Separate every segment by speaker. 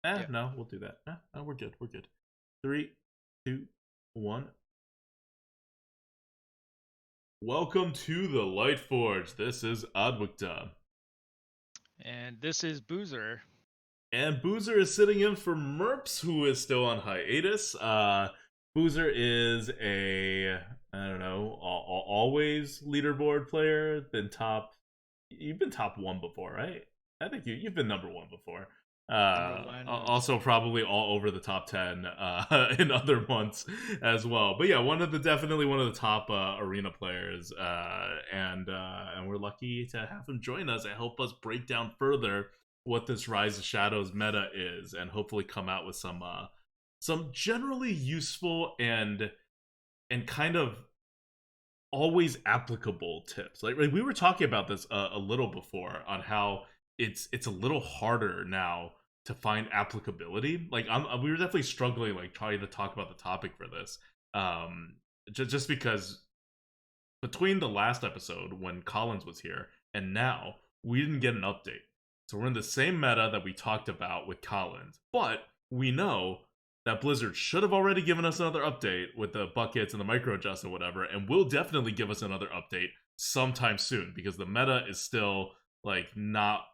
Speaker 1: Yeah.
Speaker 2: No, we'll do that. No, we're good. We're good. Three, two, one. Welcome to the Lightforge. This is Adwicta.
Speaker 1: And this is Boozor.
Speaker 2: And Boozor is sitting in for Merps, who is still on hiatus. Boozor is I don't know, always leaderboard player. You've been top one before, right? I think you've been number one before.
Speaker 1: Number one.
Speaker 2: Also probably all over the top 10 in other months as well. But yeah, definitely one of the top arena players, and we're lucky to have him join us and help us break down further what this Rise of Shadows meta is, and hopefully come out with some generally useful and kind of always applicable tips. Like we were talking about this a little before on how it's a little harder now to find applicability. Like we were definitely struggling like trying to talk about the topic for this. Just because between the last episode when Collins was here and now we didn't get an update. So we're in the same meta that we talked about with Collins, but we know that Blizzard should have already given us another update with the buckets and the micro adjust and whatever, and will definitely give us another update sometime soon because the meta is still like not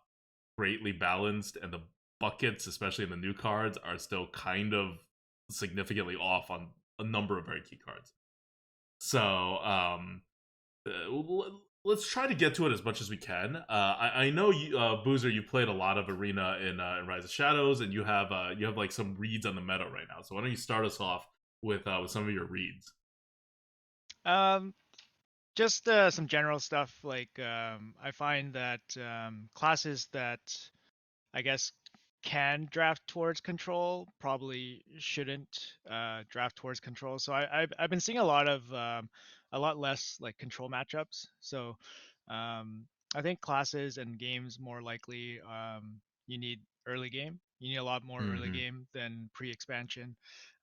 Speaker 2: greatly balanced, and the buckets, especially in the new cards, are still kind of significantly off on a number of very key cards. So let's try to get to it as much as we can. I know you, Boozor, you played a lot of Arena in Rise of Shadows, and you have like some reads on the meta right now. So why don't you start us off with some of your reads?
Speaker 1: Um, just some general stuff. Like I find that classes that I guess can draft towards control probably shouldn't draft towards control. So I've been seeing a lot less like control matchups. So I think classes and games more likely you need early game. You need a lot more early
Speaker 2: Mm-hmm.
Speaker 1: game than pre-expansion.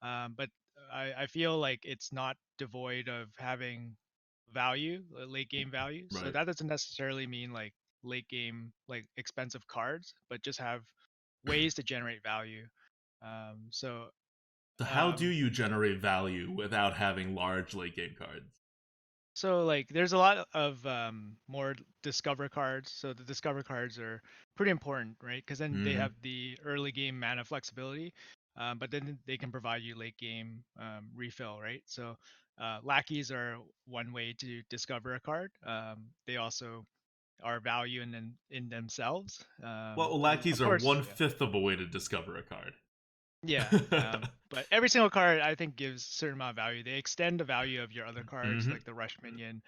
Speaker 1: But I feel like it's not devoid of having value, late game value. So
Speaker 2: Right.
Speaker 1: that doesn't necessarily mean like late game like expensive cards, but just have ways to generate value. So
Speaker 2: So how do
Speaker 1: um,
Speaker 2: you generate value without having large late game cards?
Speaker 1: so like there's a lot of more discover cards. So the discover cards are pretty important, right? Because then they
Speaker 2: Mm-hmm.
Speaker 1: have the early game mana flexibility, but then they can provide you late game refill, right? So lackeys are one way to discover a card. They also are value in themselves.
Speaker 2: Well,
Speaker 1: And
Speaker 2: lackeys
Speaker 1: of
Speaker 2: are
Speaker 1: course,
Speaker 2: one
Speaker 1: yeah.
Speaker 2: fifth of a way to discover a card.
Speaker 1: Yeah, but every single card I think gives a certain amount of value. They extend the value of your other cards,
Speaker 2: Mm-hmm.
Speaker 1: like the rush minion.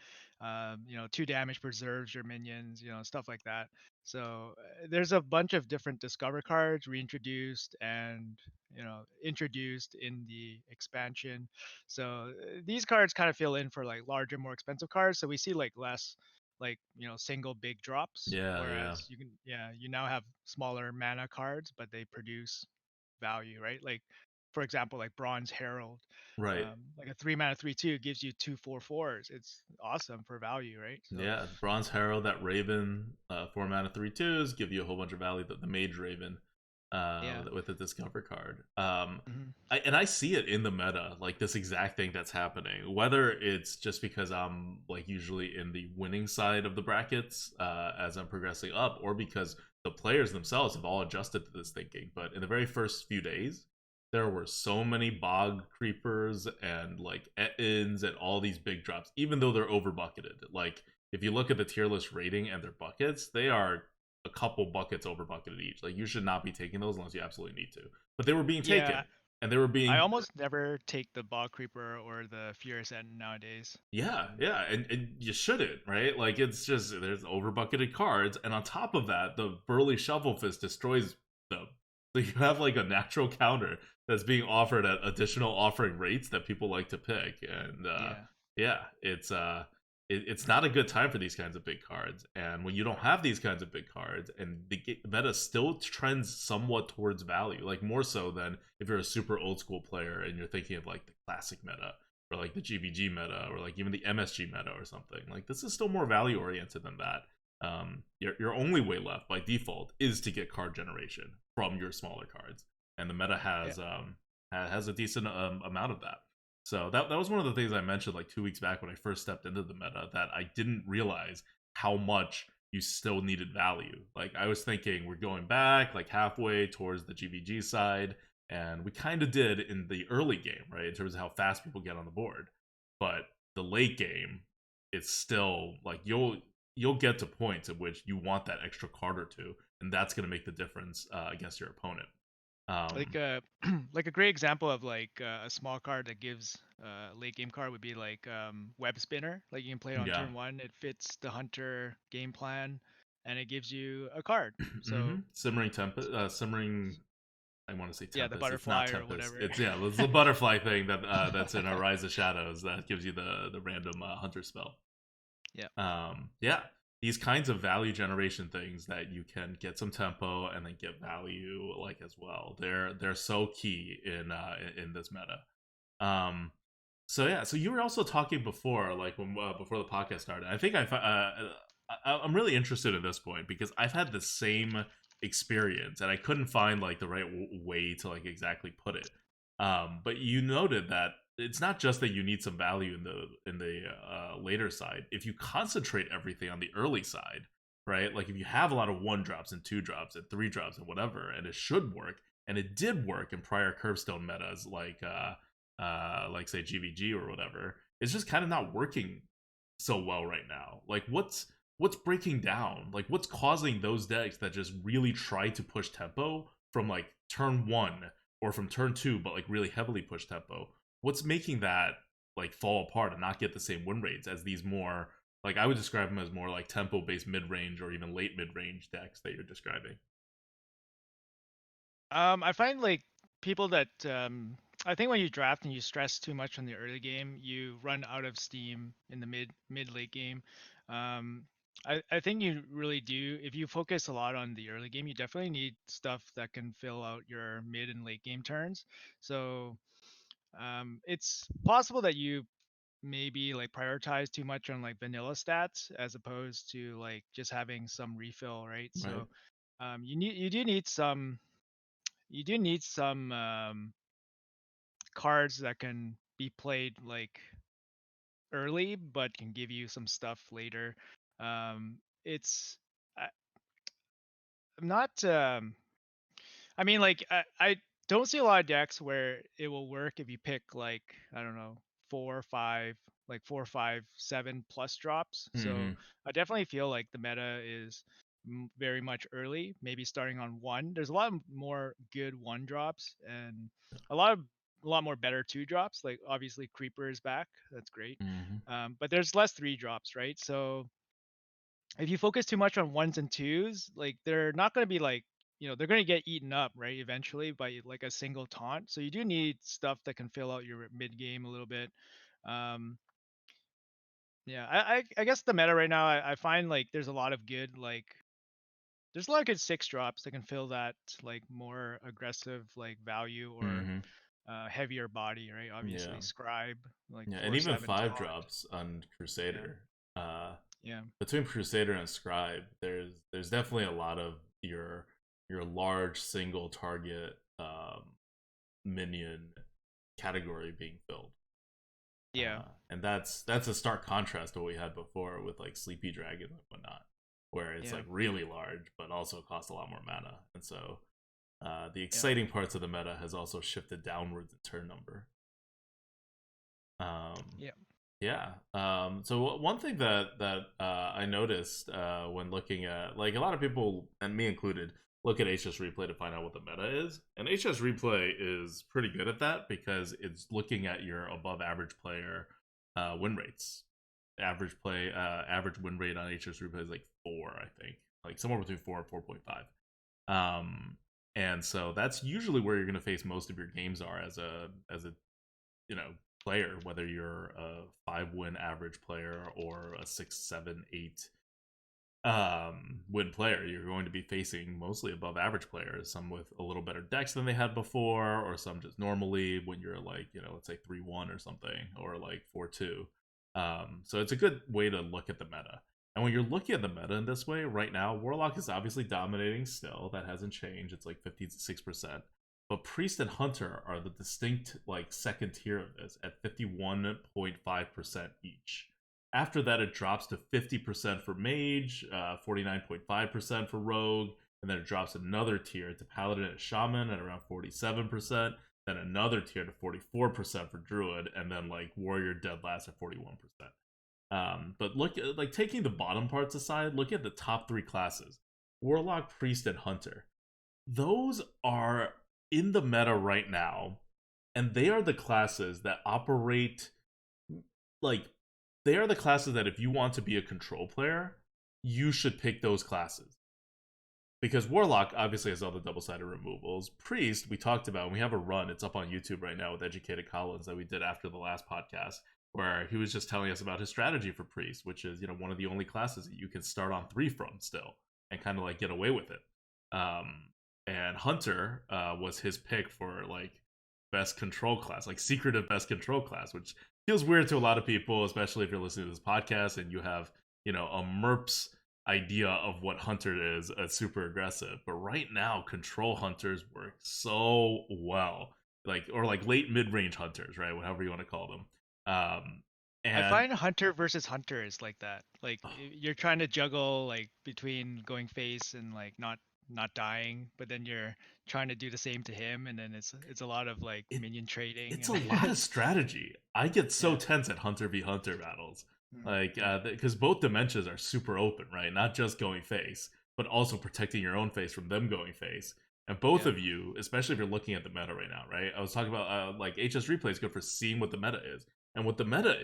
Speaker 1: 2 damage preserves your minions, stuff like that. So there's a bunch of different discover cards reintroduced and introduced in the expansion. So these cards kind of fill in for like larger, more expensive cards. So we see like less like single big drops,
Speaker 2: Yeah, yeah.
Speaker 1: whereas you now have smaller mana cards, but they produce value, right? Like, for example, like Bronze Herald,
Speaker 2: Right.
Speaker 1: like a 3 mana 3/2 gives you 2/4/4s. It's awesome for value, right? So
Speaker 2: Yeah, Bronze Herald, that Raven, 4 mana 3/2s, give you a whole bunch of value. The Mage Raven,
Speaker 1: yeah.
Speaker 2: with the Discover card.
Speaker 1: Hmm.
Speaker 2: I see it in the meta, like this exact thing that's happening. Whether it's just because I'm like usually in the winning side of the brackets as I'm progressing up, or because the players themselves have all adjusted to this thinking. But in the very first few days, there were so many bog creepers and like Ettins and all these big drops, even though they're over bucketed. Like if you look at the tier list rating and their buckets, they are a couple buckets over bucketed each. Like you should not be taking those unless you absolutely need to. But they were being
Speaker 1: Yeah,
Speaker 2: taken, and they were
Speaker 1: I
Speaker 2: being
Speaker 1: almost never take the Bog Creeper or the Furious End nowadays.
Speaker 2: yeah, and you shouldn't, right? Like it's just there's over bucketed cards, and on top of that, the Burly Shovel Fist destroys them. So you have like a natural counter that's being offered at additional offering rates that people like to pick, and
Speaker 1: Yeah.
Speaker 2: yeah, it's not a good time for these kinds of big cards. And when you don't have these kinds of big cards, and the meta still trends somewhat towards value, like more so than if you're a super old school player and you're thinking of like the classic meta or like the GVG meta or like even the MSG meta or something. Like this is still more value oriented than that. Your only way left by default is to get card generation from your smaller cards, and the meta
Speaker 1: Yeah.
Speaker 2: has a decent amount of that. So that was one of the things I mentioned like 2 weeks back when I first stepped into the meta, that I didn't realize how much you still needed value. Like I was thinking we're going back like halfway towards the GVG side, and we kind of did in the early game, right, in terms of how fast people get on the board. But the late game, it's still like you'll get to points at which you want that extra card or two, and that's going to make the difference against your opponent.
Speaker 1: Like
Speaker 2: Um,
Speaker 1: like a great example of like a small card that gives late game card would be like web spinner. Like you can play it on
Speaker 2: yeah.
Speaker 1: turn one. It fits the hunter game plan, and it gives you a card.
Speaker 2: Mm-hmm.
Speaker 1: So
Speaker 2: Simmering Tempest, Simmering. I want to say
Speaker 1: yeah, the
Speaker 2: Tempest. It's not
Speaker 1: butterfly or
Speaker 2: Tempest.
Speaker 1: whatever.
Speaker 2: It's yeah, it's the butterfly thing that that's in a Rise of Shadows that gives you the random hunter spell.
Speaker 1: Yeah.
Speaker 2: Yeah, these kinds of value generation things that you can get some tempo and then get value like as well. They're so key in this meta. Um, so yeah, so you were also talking before, like when before the podcast started. I think I'm really interested at this point because I've had the same experience and I couldn't find like the right way to like exactly put it. But you noted that it's not just that you need some value in the later side. If you concentrate everything on the early side, right? Like if you have a lot of 1 drops and 2 drops and 3 drops and whatever, and it should work, and it did work in prior curbstone metas, like say GVG or whatever. It's just kind of not working so well right now. Like what's breaking down? Like what's causing those decks that just really try to push tempo from like turn 1 or from turn 2 but like really heavily push tempo? What's making that like fall apart and not get the same win rates as these more, like I would describe them as more like tempo based mid-range or even late mid-range decks that you're describing?
Speaker 1: I find like people that I think when you draft and you stress too much on the early game, you run out of steam in the mid late game. Um, I think you really do. If you focus a lot on the early game, you definitely need stuff that can fill out your mid and late game turns. So it's possible that you maybe like prioritize too much on like vanilla stats as opposed to like just having some refill, right?
Speaker 2: Right.
Speaker 1: So you do need some cards that can be played like early, but can give you some stuff later. It's I'm not. I mean, like I don't see a lot of decks where it will work if you pick like I don't know 4, 5, like 4, 5, 7 plus drops. So
Speaker 2: Mm-hmm.
Speaker 1: I definitely feel like the meta is very much early. Maybe starting on one. There's a lot more good 1 drops and a lot of a lot more better 2 drops. Like obviously Creeper is back. That's great.
Speaker 2: Mm-hmm.
Speaker 1: But there's less 3 drops, right? So if you focus too much on ones and twos, like they're not going to be like, they're going to get eaten up, right? Eventually by like a single taunt. So you do need stuff that can fill out your mid game a little bit. Um, yeah, I guess the meta right now, I find like there's a lot of good, like, there's a lot of good 6 drops that can fill that like more aggressive, like value or
Speaker 2: Mm-hmm.
Speaker 1: heavier body, right?
Speaker 2: Yeah.
Speaker 1: Obviously, Scribe, like
Speaker 2: Yeah, and even
Speaker 1: 4/7
Speaker 2: 5
Speaker 1: taunt.
Speaker 2: drops on
Speaker 1: Yeah,
Speaker 2: Crusader. Uh,
Speaker 1: yeah,
Speaker 2: between Crusader and Scribe, there's definitely a lot of your large single target minion category being filled.
Speaker 1: yeah,
Speaker 2: And that's a stark contrast to what we had before with like Sleepy Dragon and whatnot, where it's
Speaker 1: yeah,
Speaker 2: like really large but also costs a lot more mana. And so the
Speaker 1: yeah,
Speaker 2: exciting parts of the meta has also shifted downwards in turn number. Um,
Speaker 1: yeah,
Speaker 2: Yeah. So one thing that I noticed when looking at, like, a lot of people and me included look at HS Replay to find out what the meta is, and HS Replay is pretty good at that because it's looking at your above average player win rates. Average win rate on HS Replay is like 4, I think, like somewhere between 4 and 4.5. And so that's usually where you're going to face most of your games are as a you know player, whether you're a 5 win average player or a 6, 7, 8 win player. You're going to be facing mostly above average players, some with a little better decks than they had before, or some just normally when you're like, let's say 3-1 or something, or like 4-2. So it's a good way to look at the meta. And when you're looking at the meta in this way right now, Warlock is obviously dominating still. That hasn't changed. It's like 56%. but Priest and Hunter are the distinct like second tier of this at 51.5% each. After that, it drops to 50% for Mage, 49.5% for Rogue, and then it drops another tier to Paladin and Shaman at around 47%, then another tier to 44% for Druid, and then like Warrior dead last at 41%. But look, like taking the bottom parts aside, look at the top three classes: Warlock, Priest, and Hunter. Those are in the meta right now, and they are the classes that operate like they are the classes that if you want to be a control player, you should pick those classes. Because Warlock obviously has all the double-sided removals. Priest, we talked about, and we have a run, it's up on YouTube right now with Educated Collins that we did after the last podcast, where he was just telling us about his strategy for Priest, which is, one of the only classes that you can start on 3 from still, and kind of like get away with it. And Hunter was his pick for like best control class, like secretive best control class, which feels weird to a lot of people, especially if you're listening to this podcast and you have, a MERP's idea of what Hunter is, a super aggressive. But right now, control hunters work so well. Like late mid range hunters, right? Whatever you want to call them.
Speaker 1: I
Speaker 2: And
Speaker 1: find Hunter versus Hunter is like that. Like you're trying to juggle like between going face and like not dying, but then you're trying to do the same to him, and then it's a lot of like
Speaker 2: it
Speaker 1: minion trading
Speaker 2: it's
Speaker 1: and
Speaker 2: a lot of strategy. I get so
Speaker 1: yeah.
Speaker 2: tense at Hunter v Hunter battles, like
Speaker 1: Yeah.
Speaker 2: because both dimensions are super open, right? Not just going face, but also protecting your own face from them going face. And both
Speaker 1: Yeah.
Speaker 2: of you, especially if you're looking at the meta right now, right? I was talking about like HS replay is good for seeing what the meta is, and what the meta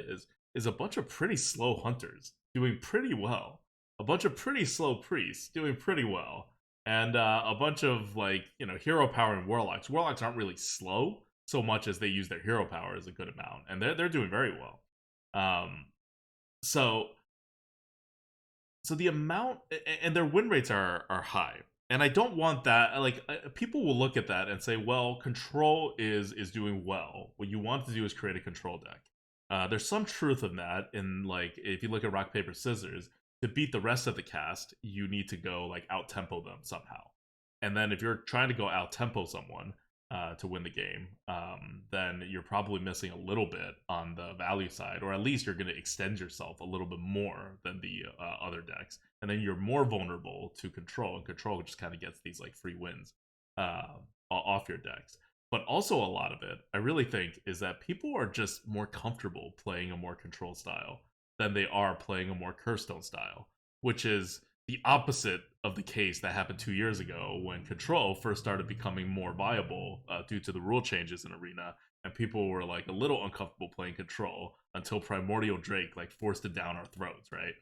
Speaker 2: is a bunch of pretty slow hunters doing pretty well, a bunch of pretty slow priests doing pretty well, and a bunch of like hero power and warlocks. Warlocks aren't really slow so much as they use their hero power as a good amount, and they're doing very well. Um, so so the amount and their win rates are high, and I don't want that. Like people will look at that and say, well, control is doing well. What you want to do is create a control deck. There's some truth in that. In like if you look at rock paper scissors, to beat the rest of the cast, you need to go like out tempo them somehow. And then if you're trying to go out tempo someone to win the game, then you're probably missing a little bit on the value side, or at least you're going to extend yourself a little bit more than the other decks. And then you're more vulnerable to control, and control just kind of gets these like free wins off your decks. But also, a lot of it, I really think, is that people are just more comfortable playing a more control style than they are playing a more Curstone style, which is the opposite of the case that happened 2 years ago when Control first started becoming more viable due to the rule changes in Arena, and people were like a little uncomfortable playing Control until Primordial Drake like forced it down our throats, right?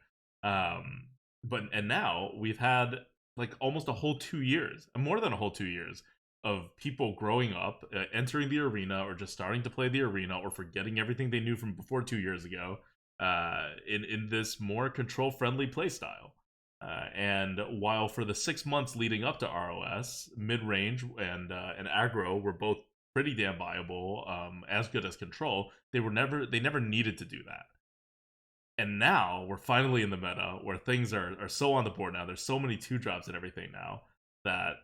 Speaker 2: But now we've had like almost a whole 2 years, more than a whole 2 years of people growing up, entering the arena, or just starting to play the arena, or forgetting everything they knew from before 2 years ago, in this more control friendly playstyle. And while for the 6 months leading up to ROS, mid range and aggro were both pretty damn viable, as good as control, they never needed to do that. And now we're finally in the meta where things are so on the board now. There's so many 2 drops and everything now that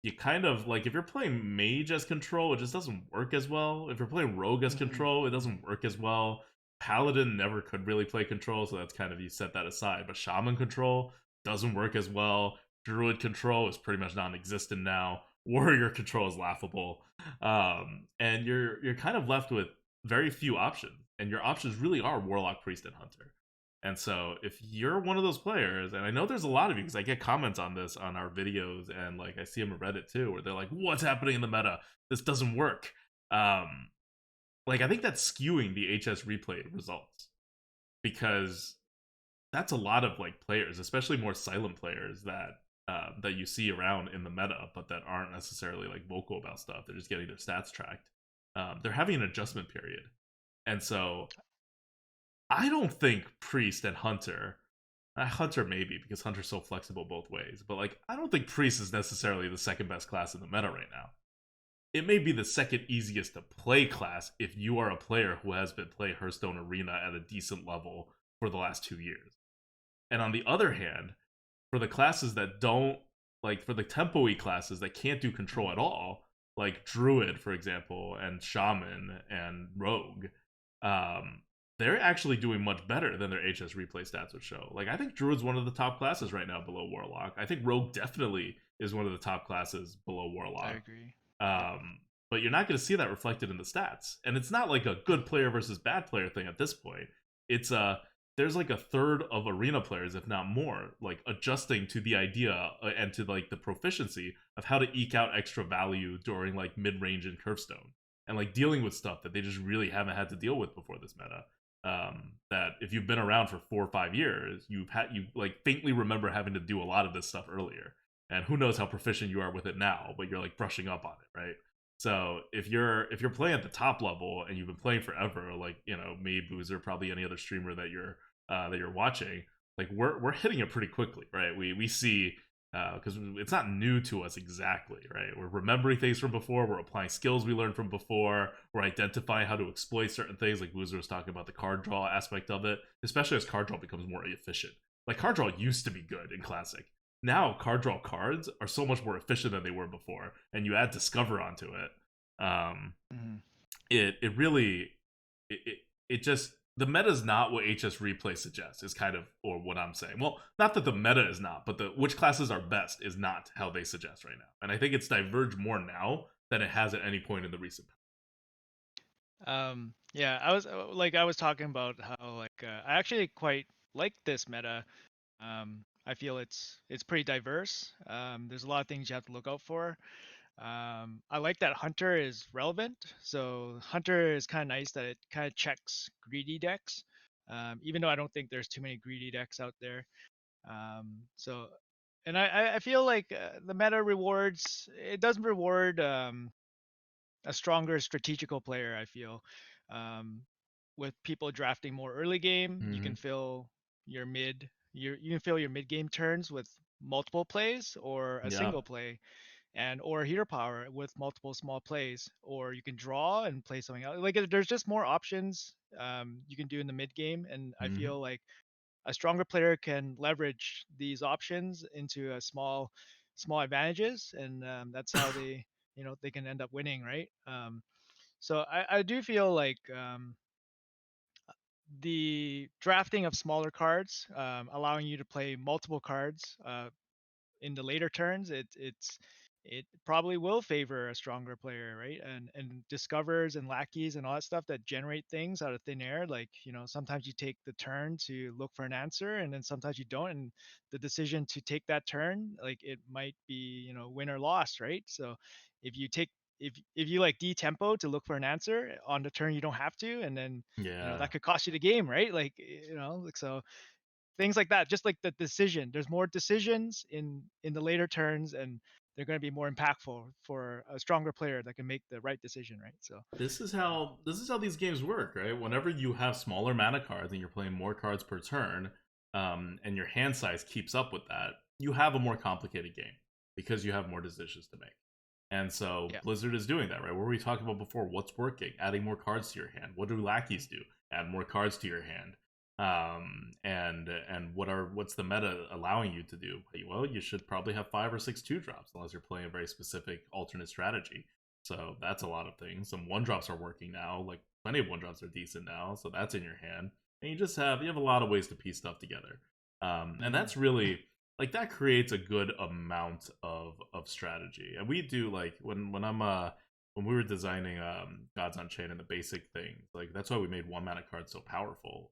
Speaker 2: you kind of like if you're playing mage as control, it just doesn't work as well. If you're playing rogue as
Speaker 1: Mm-hmm.
Speaker 2: control, it doesn't work as well. Paladin never could really play control, so that's kind of you set that aside. But shaman control doesn't work as well. Druid control is pretty much non-existent now. Warrior control is laughable, and you're kind of left with very few options, and your options really are warlock, priest, and hunter. And so if you're one of those players, and I know there's a lot of you because I get comments on this on our videos, and like I see them on Reddit too, where they're like, "What's happening in the meta? This doesn't work." Like I think that's skewing the HS replay results because that's a lot of like players, especially more silent players that you see around in the meta, but that aren't necessarily like vocal about stuff. They're just getting their stats tracked. They're having an adjustment period, and so I don't think Priest and Hunter. Hunter maybe because Hunter's so flexible both ways, but like I don't think Priest is necessarily the second best class in the meta right now. It may be the second easiest to play class if you are a player who has been playing Hearthstone Arena at a decent level for the last 2 years. And on the other hand, for the classes that don't like for the tempo-y classes that can't do control at all, like Druid, for example, and Shaman and Rogue, um, they're actually doing much better than their HS replay stats would show. Like I think Druid's one of the top classes right now below Warlock. I think Rogue definitely is one of the top classes below
Speaker 1: I
Speaker 2: Warlock.
Speaker 1: agree. Yep.
Speaker 2: But you're not going to see that reflected in the stats. And it's not like a good player versus bad player thing at this point. It's there's like a third of arena players, if not more, like adjusting to the idea and to like the proficiency of how to eke out extra value during like mid range and Curvestone, and like dealing with stuff that they just really haven't had to deal with before this meta. That if you've been around for 4 or 5 years, you like faintly remember having to do a lot of this stuff earlier, and who knows how proficient you are with it now, but you're like brushing up on it, right? So if you're playing at the top level and you've been playing forever, like me, Boozor, probably any other streamer that you're watching, like we're hitting it pretty quickly, right? We see because it's not new to us exactly, right? We're remembering things from before, we're applying skills we learned from before, we're identifying how to exploit certain things. Like Boozor was talking about the card draw aspect of it, especially as card draw becomes more efficient. Like card draw used to be good in Classic. Now card draw cards are so much more efficient than they were before, and you add Discover onto it.
Speaker 1: Mm-hmm.
Speaker 2: It really it just the meta is not what HS replay suggests is kind of or what I'm saying. Well, not that the meta is not, but the which classes are best is not how they suggest right now. And I think it's diverged more now than it has at any point in the recent past.
Speaker 1: Yeah, I was talking about how I actually quite like this meta. I feel it's pretty diverse. There's a lot of things you have to look out for. I like that Hunter is relevant. So Hunter is kind of nice that it kind of checks greedy decks. Even though I don't think there's too many greedy decks out there. So, and I feel like the meta rewards it doesn't reward a stronger strategical player. I feel um, with people drafting more early game, you
Speaker 2: Mm-hmm.
Speaker 1: can fill your mid you can fill your mid game turns with multiple plays or a
Speaker 2: Yeah.
Speaker 1: single play and or hero power with multiple small plays, or you can draw and play something else. Like there's just more options you can do in the mid game, and I
Speaker 2: Mm-hmm.
Speaker 1: feel like a stronger player can leverage these options into a small advantages, and that's how they they can end up winning, right? So I do feel like the drafting of smaller cards, allowing you to play multiple cards in the later turns, it probably will favor a stronger player, right? And discovers and lackeys and all that stuff that generate things out of thin air. Like sometimes you take the turn to look for an answer, and then sometimes you don't. And the decision to take that turn, like it might be win or loss, right? So if you take if you like tempo to look for an answer on the turn you don't have to, and then
Speaker 2: Yeah.
Speaker 1: that could cost you the game, right? Like like so things like that, just like the decision, there's more decisions in the later turns, and they're going to be more impactful for a stronger player that can make the right decision, right? So
Speaker 2: This is how these games work, right? Whenever you have smaller mana cards and you're playing more cards per turn, and your hand size keeps up with that, you have a more complicated game because you have more decisions to make. And so
Speaker 1: yeah.
Speaker 2: Blizzard is doing that, right? What were we talking about before? What's working? Adding more cards to your hand. What do lackeys do? Add more cards to your hand. And what's the meta allowing you to do? Well, you should probably have 5 or 6 2 drops unless you're playing a very specific alternate strategy. So that's a lot of things. Some 1 drops are working now, like plenty of 1 drops are decent now, so that's in your hand. And you have a lot of ways to piece stuff together. And
Speaker 1: Hmm.
Speaker 2: that's really like that creates a good amount of strategy. And we do like when we were designing Gods Unchained and the basic things, like that's why we made 1 mana cards so powerful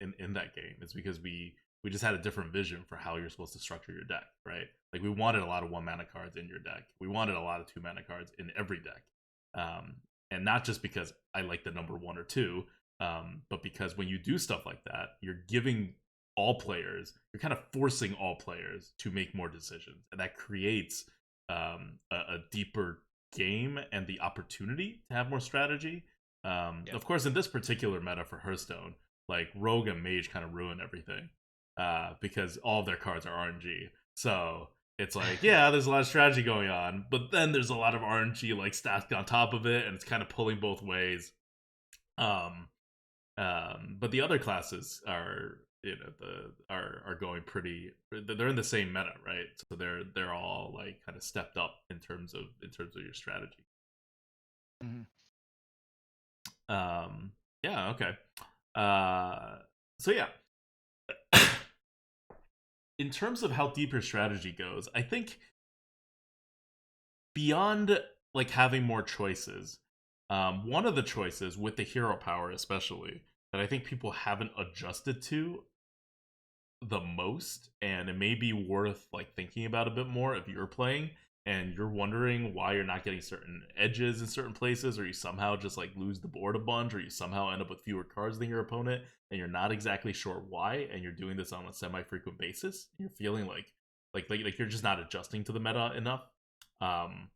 Speaker 2: in that game. It's because we just had a different vision for how you're supposed to structure your deck, right? Like we wanted a lot of 1 mana cards in your deck. We wanted a lot of 2 mana cards in every deck, um, and not just because I like the number 1 or 2, but because when you do stuff like that, you're giving you're kind of forcing all players to make more decisions, and that creates a deeper game and the opportunity to have more strategy.
Speaker 1: Yeah.
Speaker 2: Of course, in this particular meta for Hearthstone, like Rogue and Mage kind of ruin everything because all of their cards are RNG. So it's like, yeah, there's a lot of strategy going on, but then there's a lot of RNG like stacked on top of it, and it's kind of pulling both ways. Um, but the other classes are are going pretty. They're in the same meta, right? So they're all like kind of stepped up in terms of your strategy.
Speaker 1: Hmm.
Speaker 2: Yeah, okay. So yeah, in terms of how deep your strategy goes, I think beyond like having more choices, one of the choices with the hero power, especially that I think people haven't adjusted to the most, and it may be worth like thinking about a bit more if you're playing and you're wondering why you're not getting certain edges in certain places, or you somehow just like lose the board a bunch, or you somehow end up with fewer cards than your opponent, and you're not exactly sure why, and you're doing this on a semi-frequent basis. You're feeling like you're just not adjusting to the meta enough. Um,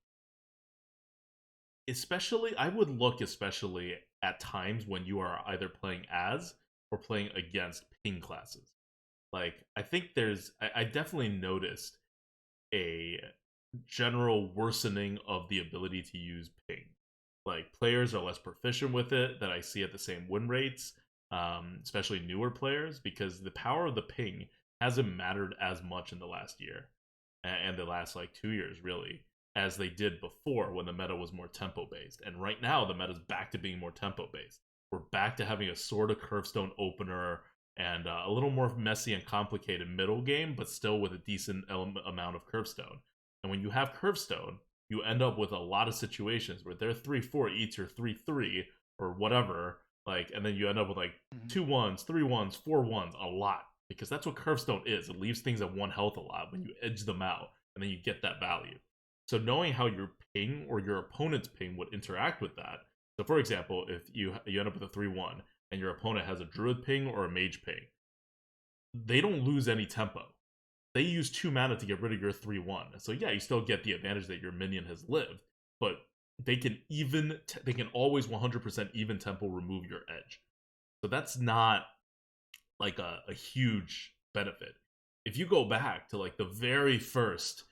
Speaker 2: especially, I would look especially at times when you are either playing as or playing against ping classes. Like I think I definitely noticed a general worsening of the ability to use ping. Like players are less proficient with it that I see at the same win rates, especially newer players, because the power of the ping hasn't mattered as much in the last year and the last like 2 years really as they did before when the meta was more tempo based. And right now the meta is back to being more tempo based. We're back to having a sort of curvestone opener and a little more messy and complicated middle game, but still with a decent amount of curvestone. And when you have curvestone, you end up with a lot of situations where they're 3-4 each or 3-3 or whatever, like, and then you end up with like
Speaker 1: Hmm.
Speaker 2: 2 1s, 3 1s, 4 1s, a lot, because that's what curvestone is. It leaves things at one health a lot when you edge them out, and then you get that value. So knowing how your ping or your opponent's ping would interact with that. So for example, if you end up with a 3-1 and your opponent has a druid ping or a mage ping, they don't lose any tempo. They use 2 mana to get rid of your 3-1. So yeah, you still get the advantage that your minion has lived, but they can always 100% even tempo remove your edge. So that's not like a huge benefit. If you go back to like the very first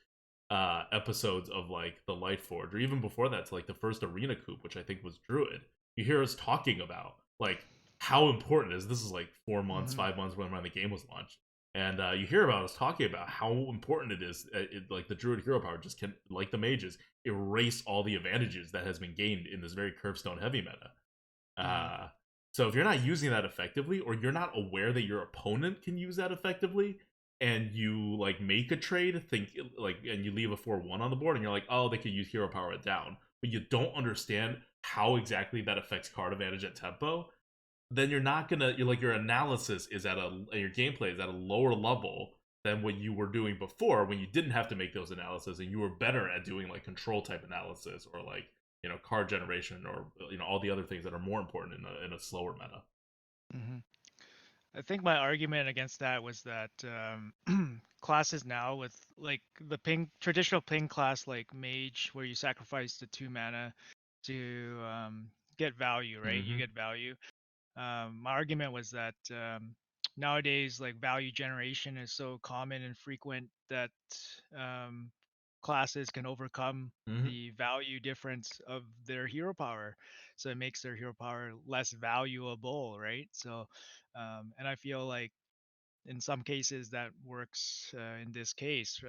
Speaker 2: episodes of like the Lightforge, or even before that to like the first Arena Coup, which I think was Druid, you hear us talking about like how important this is like 4 months,
Speaker 1: Hmm.
Speaker 2: 5 months when the game was launched. And you hear about us talking about how important it is. Like the Druid hero power just can, like the mages, erase all the advantages that has been gained in this very curvestone heavy meta.
Speaker 1: Hmm.
Speaker 2: Uh, so if you're not using that effectively, or you're not aware that your opponent can use that effectively, and you like make a trade, think like, and you leave a 4-1 on the board, and you're like, oh, they could use hero power it down, but you don't understand how exactly that affects card advantage at tempo, then you're not gonna. You're like your analysis is at a, and your gameplay is at a lower level than what you were doing before when you didn't have to make those analyses, and you were better at doing like control type analysis, or like card generation, or all the other things that are more important in a slower meta.
Speaker 1: Hmm. I think my argument against that was that classes now with like the ping traditional ping class like mage where you sacrifice the 2 mana to get value, right? You
Speaker 2: Mm-hmm.
Speaker 1: get value. My argument was that nowadays like value generation is so common and frequent that um, classes can overcome
Speaker 2: Mm-hmm.
Speaker 1: the value difference of their hero power, so it makes their hero power less valuable, right? So and I feel like in some cases that works in this case,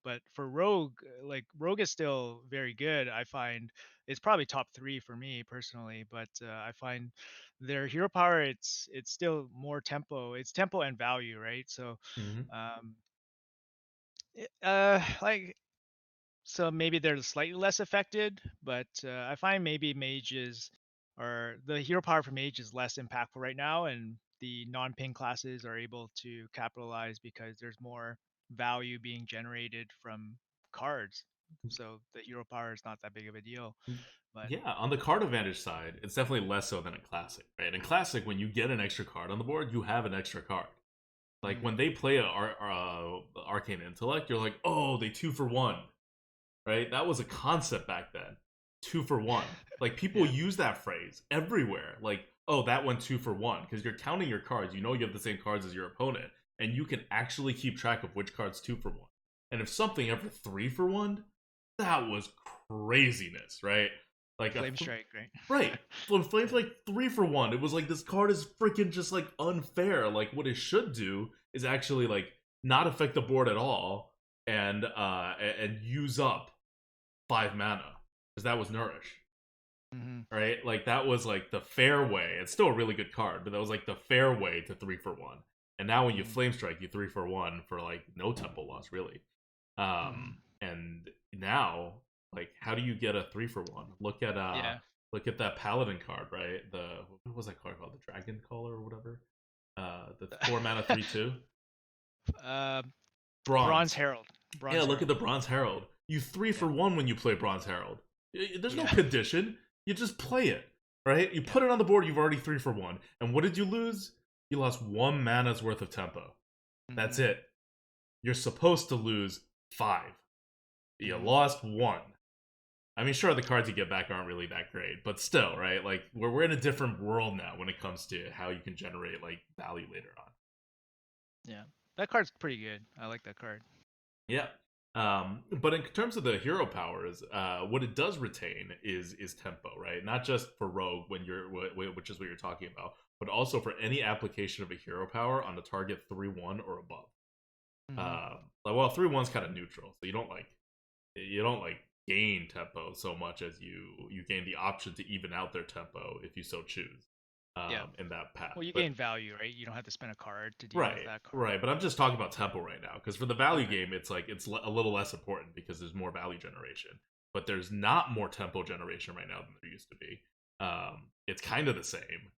Speaker 1: but for rogue, like rogue is still very good. I find it's probably top three for me personally, but I find their hero power, it's still more tempo, it's tempo and value, right? So
Speaker 2: Mm-hmm.
Speaker 1: um like, so maybe they're slightly less affected, but I find maybe mages or the hero power for mage is less impactful right now, and the non-ping classes are able to capitalize because there's more value being generated from cards. So the hero power is not that big of a deal. But
Speaker 2: Yeah, on the card advantage side, it's definitely less so than in classic, right? In classic, when you get an extra card on the board, you have an extra card. Like
Speaker 1: mm,
Speaker 2: when they play a arcane intellect, you're like, oh, they 2-for-1, right? That was a concept back then. 2-for-1. Like people
Speaker 1: yeah,
Speaker 2: use that phrase everywhere. Like, oh, that went 2-for-1, because you're counting your cards. You know you have the same cards as your opponent, and you can actually keep track of which card's 2-for-1. And if something ever 3-for-1, that was craziness, right? Like
Speaker 1: flame strike, right?
Speaker 2: right. When Flames
Speaker 1: Yeah.
Speaker 2: like 3-for-1, it was like this card is freaking just like unfair. Like what it should do is actually like not affect the board at all, and use up 5 mana, because that was Nourish.
Speaker 1: Hmm.
Speaker 2: right? Like that was like the fair way. It's still a really good card, but that was like the fair way to 3 for 1. And now when you
Speaker 1: Hmm.
Speaker 2: flame strike, you 3 for 1 for like no tempo loss, really.
Speaker 1: Hmm.
Speaker 2: And now, like, how do you get a 3 for 1?
Speaker 1: Yeah.
Speaker 2: Look at that paladin card, right? The what was that card called? The dragon caller or whatever. The 4 mana 3/2
Speaker 1: uh, Bronze
Speaker 2: bronze.
Speaker 1: Herald.
Speaker 2: Yeah,
Speaker 1: Bronze
Speaker 2: look at
Speaker 1: Herald.
Speaker 2: the bronze herald. You three
Speaker 1: Yeah.
Speaker 2: for one when you play bronze herald. There's no
Speaker 1: Yeah.
Speaker 2: condition. You just play it, right? You
Speaker 1: Yeah.
Speaker 2: put it on the board. You've already 3 for 1. And what did you lose? You lost 1 mana's worth of tempo. That's
Speaker 1: Hmm.
Speaker 2: it. You're supposed to lose 5. You
Speaker 1: Hmm.
Speaker 2: lost 1. I mean, sure, the cards you get back aren't really that great, but still, right? Like we're in a different world now when it comes to how you can generate like value later on.
Speaker 1: Yeah. That card's pretty good. I like that card.
Speaker 2: Yeah. But in terms of the hero powers, what it does retain is tempo, right? Not just for rogue when which is what you're talking about, but also for any application of a hero power on a target 3/1 or above.
Speaker 1: Hmm.
Speaker 2: Like well, 3/1's kind of neutral, so you don't like gain tempo so much as you gain the option to even out their tempo if you so choose
Speaker 1: Yeah.
Speaker 2: in that path.
Speaker 1: Well, you
Speaker 2: But
Speaker 1: gain value, right? You don't have to spend a card to deal with
Speaker 2: right,
Speaker 1: that card.
Speaker 2: right. But I'm just talking about tempo right now because for the value
Speaker 1: Okay.
Speaker 2: game, it's like a little less important because there's more value generation. But there's not more tempo generation right now than there used to be. It's kind of the same.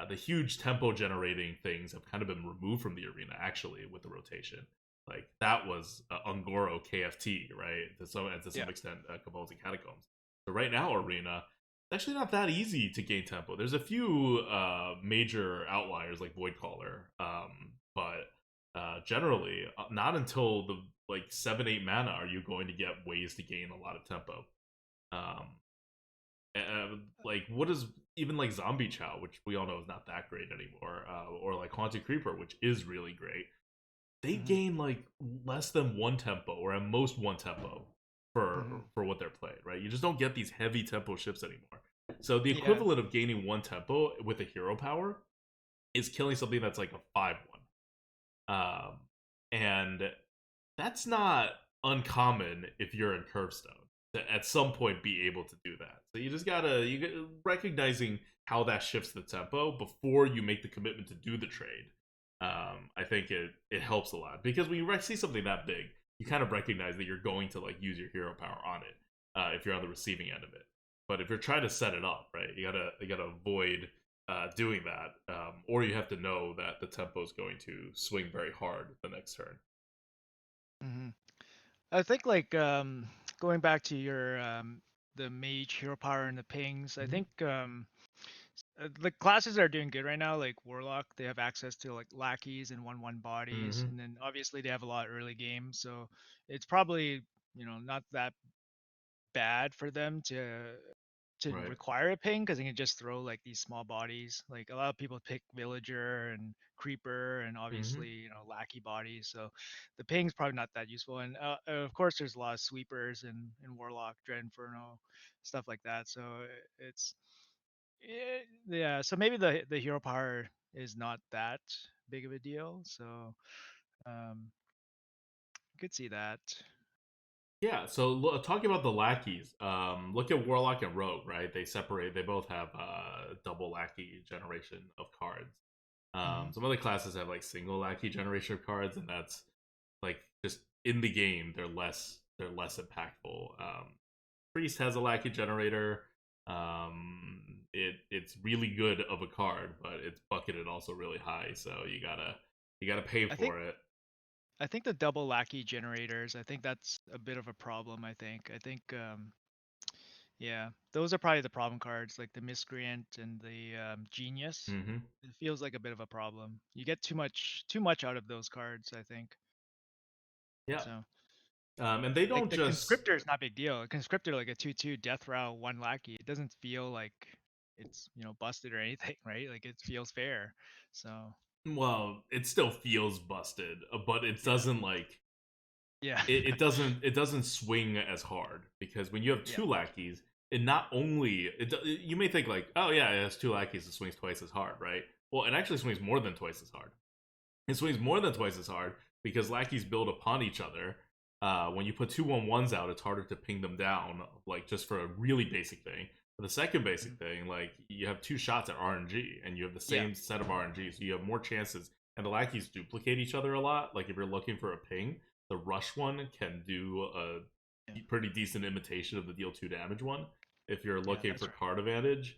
Speaker 2: The huge tempo generating things have kind of been removed from the arena actually with the rotation. Like that was Ungoro KFT, right? To
Speaker 1: Yeah.
Speaker 2: some extent, Cabals and Catacombs. So right now, arena it's actually not that easy to gain tempo. There's a few major outliers like Void Caller, but generally, not until the like 7-8 mana are you going to get ways to gain a lot of tempo. Um, like what is even like Zombie Chow, which we all know is not that great anymore, or like Haunted Creeper, which is really great. They
Speaker 1: Hmm.
Speaker 2: gain like less than 1 tempo, or at most 1 tempo
Speaker 1: Hmm.
Speaker 2: for what they're played. Right, you just don't get these heavy tempo shifts anymore. So the
Speaker 1: Yeah.
Speaker 2: equivalent of gaining 1 tempo with a hero power is killing something that's like a 5/1. And that's not uncommon if you're in Curvestone to at some point be able to do that. So you just gotta recognizing how that shifts the tempo before you make the commitment to do the trade. I think it helps a lot because when you see something that big, you kind of recognize that you're going to like use your hero power on it if you're on the receiving end of it. But if you're trying to set it up, right, you gotta avoid doing that, or you have to know that the tempo is going to swing very hard the next turn.
Speaker 1: Hmm. I think like going back to your the mage hero power and the pings. I
Speaker 2: Mm-hmm.
Speaker 1: think the classes that are doing good right now, like Warlock, they have access to like lackeys and 1/1 bodies,
Speaker 2: Mm-hmm.
Speaker 1: and then obviously they have a lot early game, so it's probably not that bad for them to
Speaker 2: Right.
Speaker 1: require a ping because they can just throw like these small bodies. Like a lot of people pick villager and creeper and
Speaker 2: Mm-hmm.
Speaker 1: obviously lackey bodies. So the ping's probably not that useful. And of course there's a lot of sweepers and warlock, dread inferno, stuff like that. So it's yeah. So maybe the hero power is not that big of a deal. So you could see that.
Speaker 2: Yeah. So talking about the lackeys, look at Warlock and Rogue. Right, they separate. They both have double lackey generation of cards.
Speaker 1: Hmm.
Speaker 2: Some other classes have like single lackey generation of cards, and that's like just in the game they're less impactful. Priest has a lackey generator. It's really good of a card, but it's bucketed also really high, so you gotta pay
Speaker 1: I think
Speaker 2: for it.
Speaker 1: I think the double lackey generators, I think that's a bit of a problem, I think yeah, those are probably the problem cards, like the miscreant and the genius.
Speaker 2: Mm-hmm.
Speaker 1: It feels like a bit of a problem. You get too much out of those cards, I think.
Speaker 2: Yeah.
Speaker 1: So
Speaker 2: And they
Speaker 1: like
Speaker 2: don't
Speaker 1: the
Speaker 2: just
Speaker 1: conscriptor is not big deal. A conscriptor like a 2/2 death row one lackey. It doesn't feel like it's busted or anything, right? Like it feels fair. So
Speaker 2: well, it still feels busted, but it
Speaker 1: yeah,
Speaker 2: doesn't like
Speaker 1: yeah,
Speaker 2: it doesn't swing as hard because when you have
Speaker 1: yeah,
Speaker 2: two lackeys, it not only you may think like, oh yeah, it has two lackeys, it swings twice as hard, right? Well, it actually swings more than twice as hard. It swings more than twice as hard because lackeys build upon each other. When you put 2/1/1s out, it's harder to ping them down, like just for a really basic thing. The second basic
Speaker 1: Mhm.
Speaker 2: thing, like you have two shots at RNG, and you have the
Speaker 1: Yeah.
Speaker 2: same set of RNG, so you have more chances. And the lackeys duplicate each other a lot. Like if you're looking for a ping, the rush one can do a
Speaker 1: Yeah.
Speaker 2: pretty decent imitation of the deal 2 damage one. If you're
Speaker 1: Yeah,
Speaker 2: looking
Speaker 1: that's
Speaker 2: for
Speaker 1: right.
Speaker 2: card advantage,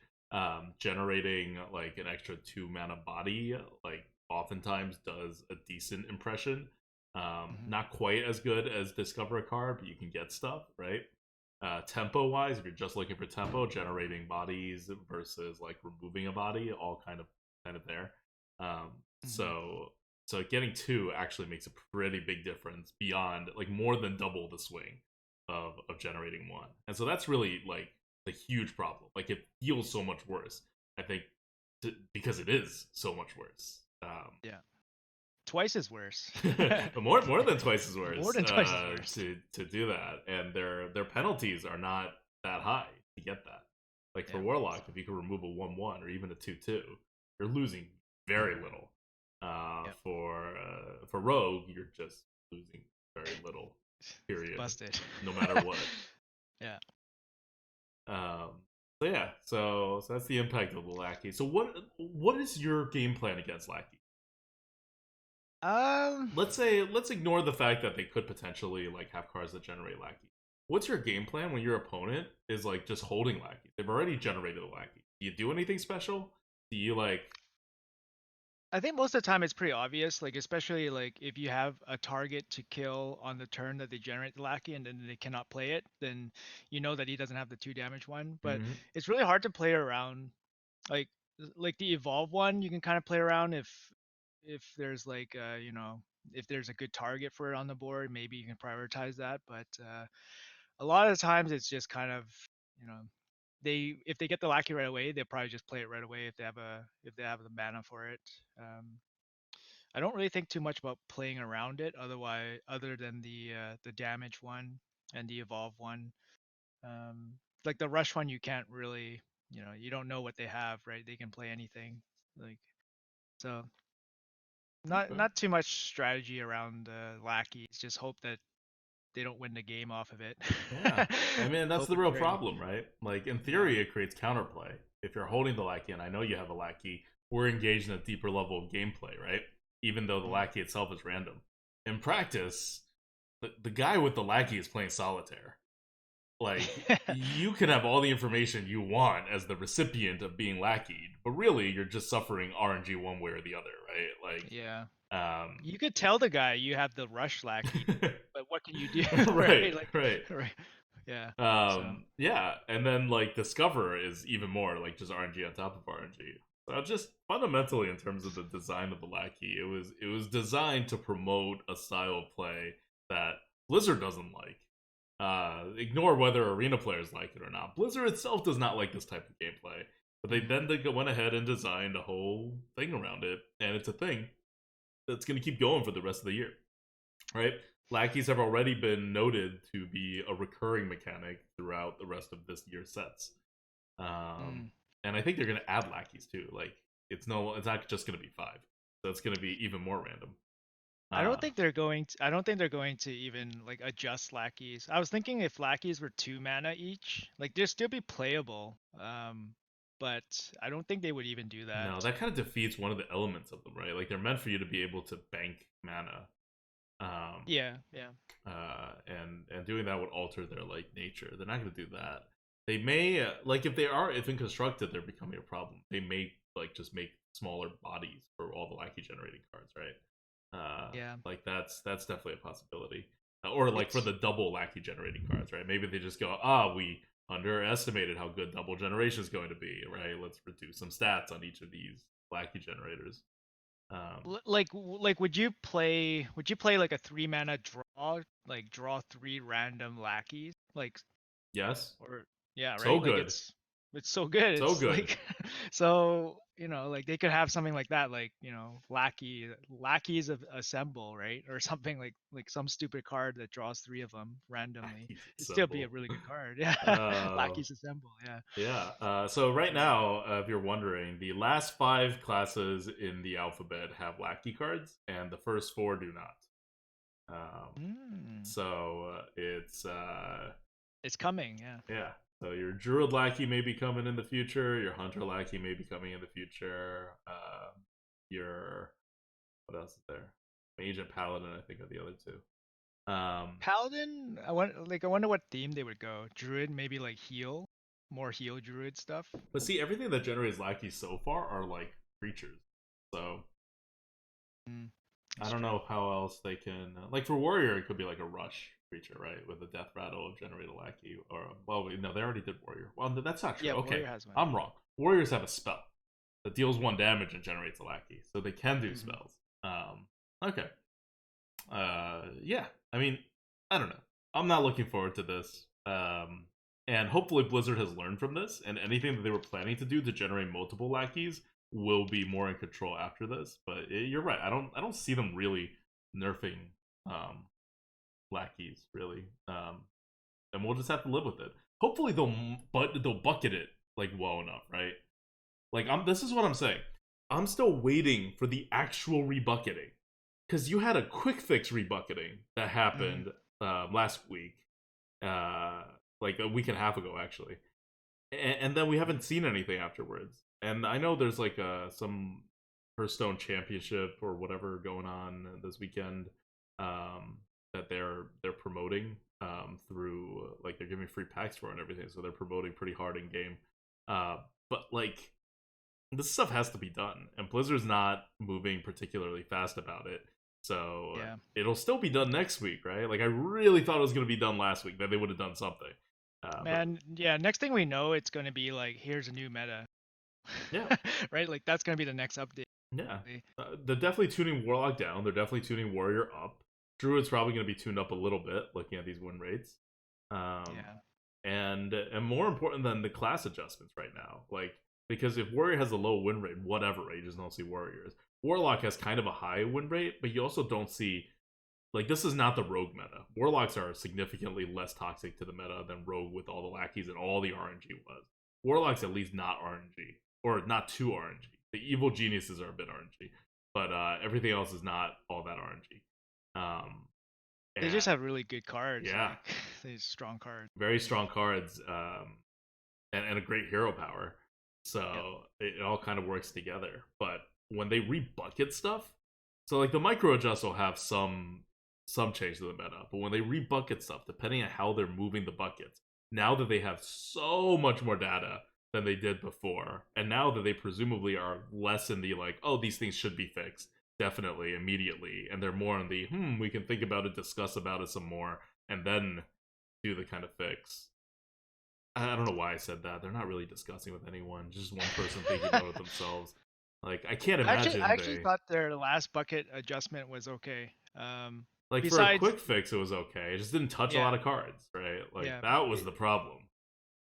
Speaker 2: generating like an extra 2 mana body, like oftentimes does a decent impression.
Speaker 1: Hmm.
Speaker 2: Not quite as good as discover a card, but you can get stuff, right? Tempo wise, if you're just looking for tempo, generating bodies versus like removing a body, all kind of there. Um,
Speaker 1: Hmm.
Speaker 2: so so getting two actually makes a pretty big difference beyond like more than double the swing of generating one, and so that's really like the huge problem. Like it feels so much worse. I think because it is so much worse.
Speaker 1: Yeah. Twice as worse.
Speaker 2: More than twice as
Speaker 1: More
Speaker 2: worse
Speaker 1: than twice as worse.
Speaker 2: to do that, and their penalties are not that high to get that. Like for
Speaker 1: Yeah.
Speaker 2: Warlock, if you can remove a 1/1 or even a 2/2, you're losing very little.
Speaker 1: Yeah.
Speaker 2: For Rogue, you're just losing very little. Period.
Speaker 1: Busted.
Speaker 2: No matter what.
Speaker 1: Yeah.
Speaker 2: Um, so yeah, so that's the impact of the lackey. So what is your game plan against lackey?
Speaker 1: Um,
Speaker 2: Let's ignore the fact that they could potentially like have cards that generate lackey. What's your game plan when your opponent is like just holding lackey? They've already generated a lackey. Do you do anything special? Do you like
Speaker 1: I think most of the time it's pretty obvious, like especially like if you have a target to kill on the turn that they generate the lackey and then they cannot play it, then you know that he doesn't have the 2 damage one. But
Speaker 2: mhm,
Speaker 1: it's really hard to play around. Like like the evolve one, you can kind of play around if there's like if there's a good target for it on the board, maybe you can prioritize that. But a lot of the times it's just kind of you know they if they get the lackey right away, they'll probably just play it right away if they have the mana for it. I don't really think too much about playing around it, other than the damage one and the evolve one. Um, like the rush one, you can't really, you don't know what they have, right? They can play anything, like so.
Speaker 2: okay.
Speaker 1: Not too much strategy around lackeys. Just hope that they don't win the game off of it.
Speaker 2: Yeah. I mean, that's
Speaker 1: Hope
Speaker 2: the
Speaker 1: and
Speaker 2: real
Speaker 1: pray.
Speaker 2: problem, right? Like in
Speaker 1: Yeah.
Speaker 2: theory it creates counterplay. If you're holding the lackey, and I know you have a lackey, we're engaged in a deeper level of gameplay, right? Even though the
Speaker 1: Mm.
Speaker 2: lackey itself is random. In practice, the guy with the lackey is playing solitaire. Like you can have all the information you want as the recipient of being lackeyed, but really you're just suffering RNG one way or the other, right?
Speaker 1: Yeah.
Speaker 2: Like,
Speaker 1: You could tell the guy you have the rush lackey, but what can you do,
Speaker 2: right,
Speaker 1: right? Like,
Speaker 2: right.
Speaker 1: right. Yeah. So.
Speaker 2: Yeah, and then like Discover is even more like just RNG on top of RNG. So just fundamentally in terms of the design of the lackey, it was designed to promote a style of play that Blizzard doesn't like. Ignore whether arena players like it or not. Blizzard itself does not like this type of gameplay, but
Speaker 1: Mhm.
Speaker 2: they went ahead and designed a whole thing around it, and it's a thing that's going to keep going for the rest of the year, right? Lackeys have already been noted to be a recurring mechanic throughout the rest of this year's sets,
Speaker 1: Mm.
Speaker 2: and I think they're going to add lackeys too. Like it's not just going to be five, so it's going to be even more random. Uh,
Speaker 1: I don't think they're going to even like adjust lackeys. I was thinking if lackeys were 2 mana each, like they'd still be playable. But I don't think they would even do that.
Speaker 2: no, that kind of defeats one of the elements of them, right? Like they're meant for you to be able to bank mana, um,
Speaker 1: Yeah, yeah.
Speaker 2: and doing that would alter their like nature. They're not going to do that. They may like if they are if in constructed they're becoming a problem. They may like just make smaller bodies for all the lackey generating cards, right?
Speaker 1: Yeah.
Speaker 2: Like that's definitely a possibility. Or like for
Speaker 1: It's
Speaker 2: the double lackey generating cards, right? Maybe they just go, we underestimated how good double generation is going to be, right? Let's reduce some stats on each of these lackey generators.
Speaker 1: like would you play like a 3 mana draw, like draw 3 random lackeys? Like
Speaker 2: Yes,
Speaker 1: or yeah,
Speaker 2: so
Speaker 1: right? Like
Speaker 2: good,
Speaker 1: it's so good.
Speaker 2: so
Speaker 1: It's
Speaker 2: good.
Speaker 1: like so like they could have something like that, like lackeys of assemble, right? Or something like some stupid card that draws 3 of them randomly.
Speaker 2: He's
Speaker 1: It'd still be
Speaker 2: simple.
Speaker 1: a really good card. Yeah.
Speaker 2: Uh,
Speaker 1: Lackeys assemble. Yeah.
Speaker 2: yeah. So right
Speaker 1: So.
Speaker 2: now, if you're wondering, the last 5 classes in the alphabet have lackey cards, and the first 4 do not. Um,
Speaker 1: Mm,
Speaker 2: so it's
Speaker 1: it's coming. Yeah.
Speaker 2: yeah. So your Druid Lackey may be coming in the future. Your Hunter Lackey may be coming in the future. Your what else is there? Mage and Paladin, I think, are the other two.
Speaker 1: Paladin, I wonder what theme they would go. Druid, maybe like heal, more heal druid stuff.
Speaker 2: But see, everything that generates lackeys so far are like creatures. So
Speaker 1: Mm,
Speaker 2: I
Speaker 1: that's
Speaker 2: don't
Speaker 1: true.
Speaker 2: know how else they can. Like for Warrior, it could be like a rush creature, right? With a Death Rattle of generate a lackey. Or well, no, they already did Warrior. Well, that's not true.
Speaker 1: Yeah,
Speaker 2: Okay,
Speaker 1: warrior has one.
Speaker 2: I'm wrong. Warriors have a spell that deals 1 damage and generates a lackey, so they can do
Speaker 1: Hmm.
Speaker 2: spells. Okay. Yeah. I mean, I don't know. I'm not looking forward to this. And hopefully Blizzard has learned from this, and anything that they were planning to do to generate multiple lackeys will be more in control after this. But you're right. I don't see them really nerfing um, lackeys really. And we'll just have to live with it. Hopefully they'll bucket it like well enough, right? Like this is what I'm saying. I'm still waiting for the actual rebucketing because you had a quick fix rebucketing that
Speaker 1: Hmm.
Speaker 2: happened last week, uh, like a week and a half ago actually, and then we haven't seen anything afterwards. And I know there's like some Hearthstone Championship or whatever going on this weekend that they're promoting through like they're giving free packs for it and everything, so they're promoting pretty hard in game. But like this stuff has to be done, and Blizzard's not moving particularly fast about it. So
Speaker 1: Yeah.
Speaker 2: it'll still be done next week, right? Like I really thought it was going to be done last week, that they would have done something. But
Speaker 1: Man, yeah, next thing we know, it's going to be like, here's a new meta.
Speaker 2: yeah,
Speaker 1: Right? Like, that's going to be the next update.
Speaker 2: yeah, they're definitely tuning Warlock down. They're definitely tuning Warrior up. Druid's probably going to be tuned up a little bit, looking at these win rates. Um,
Speaker 1: Yeah.
Speaker 2: and more important than the class adjustments right now, like because if Warrior has a low win rate, whatever, right, you just don't see Warriors. Warlock has kind of a high win rate, but you also don't see like this is not the Rogue meta. Warlocks are significantly less toxic to the meta than Rogue with all the lackeys and all the RNG was. Warlocks at least not RNG or not too RNG. The evil geniuses are a bit RNG, but everything else is not all that RNG. Um,
Speaker 1: They
Speaker 2: and
Speaker 1: just have really good cards.
Speaker 2: yeah,
Speaker 1: Like, these strong cards.
Speaker 2: very strong cards and a great hero power.
Speaker 1: Yep.
Speaker 2: So it all kind of works together. But when they rebucket stuff, so like the micro adjust will have some change to the meta, but when they rebucket stuff, depending on how they're moving the buckets, now that they have so much more data than they did before, and now that they presumably are less in the like, oh, these things should be fixed, definitely, immediately, and they're more in the we can think about it, discuss about it some more, and then do the kind of fix. I don't know why I said that. They're not really discussing with anyone. Just one person thinking about it themselves. Like I can't
Speaker 1: I
Speaker 2: imagine
Speaker 1: actually
Speaker 2: they
Speaker 1: thought their last bucket adjustment was okay.
Speaker 2: like for a
Speaker 1: Besides,
Speaker 2: quick fix it was okay. It just didn't touch a
Speaker 1: yeah,
Speaker 2: lot of cards, right? Like
Speaker 1: yeah,
Speaker 2: that was the problem.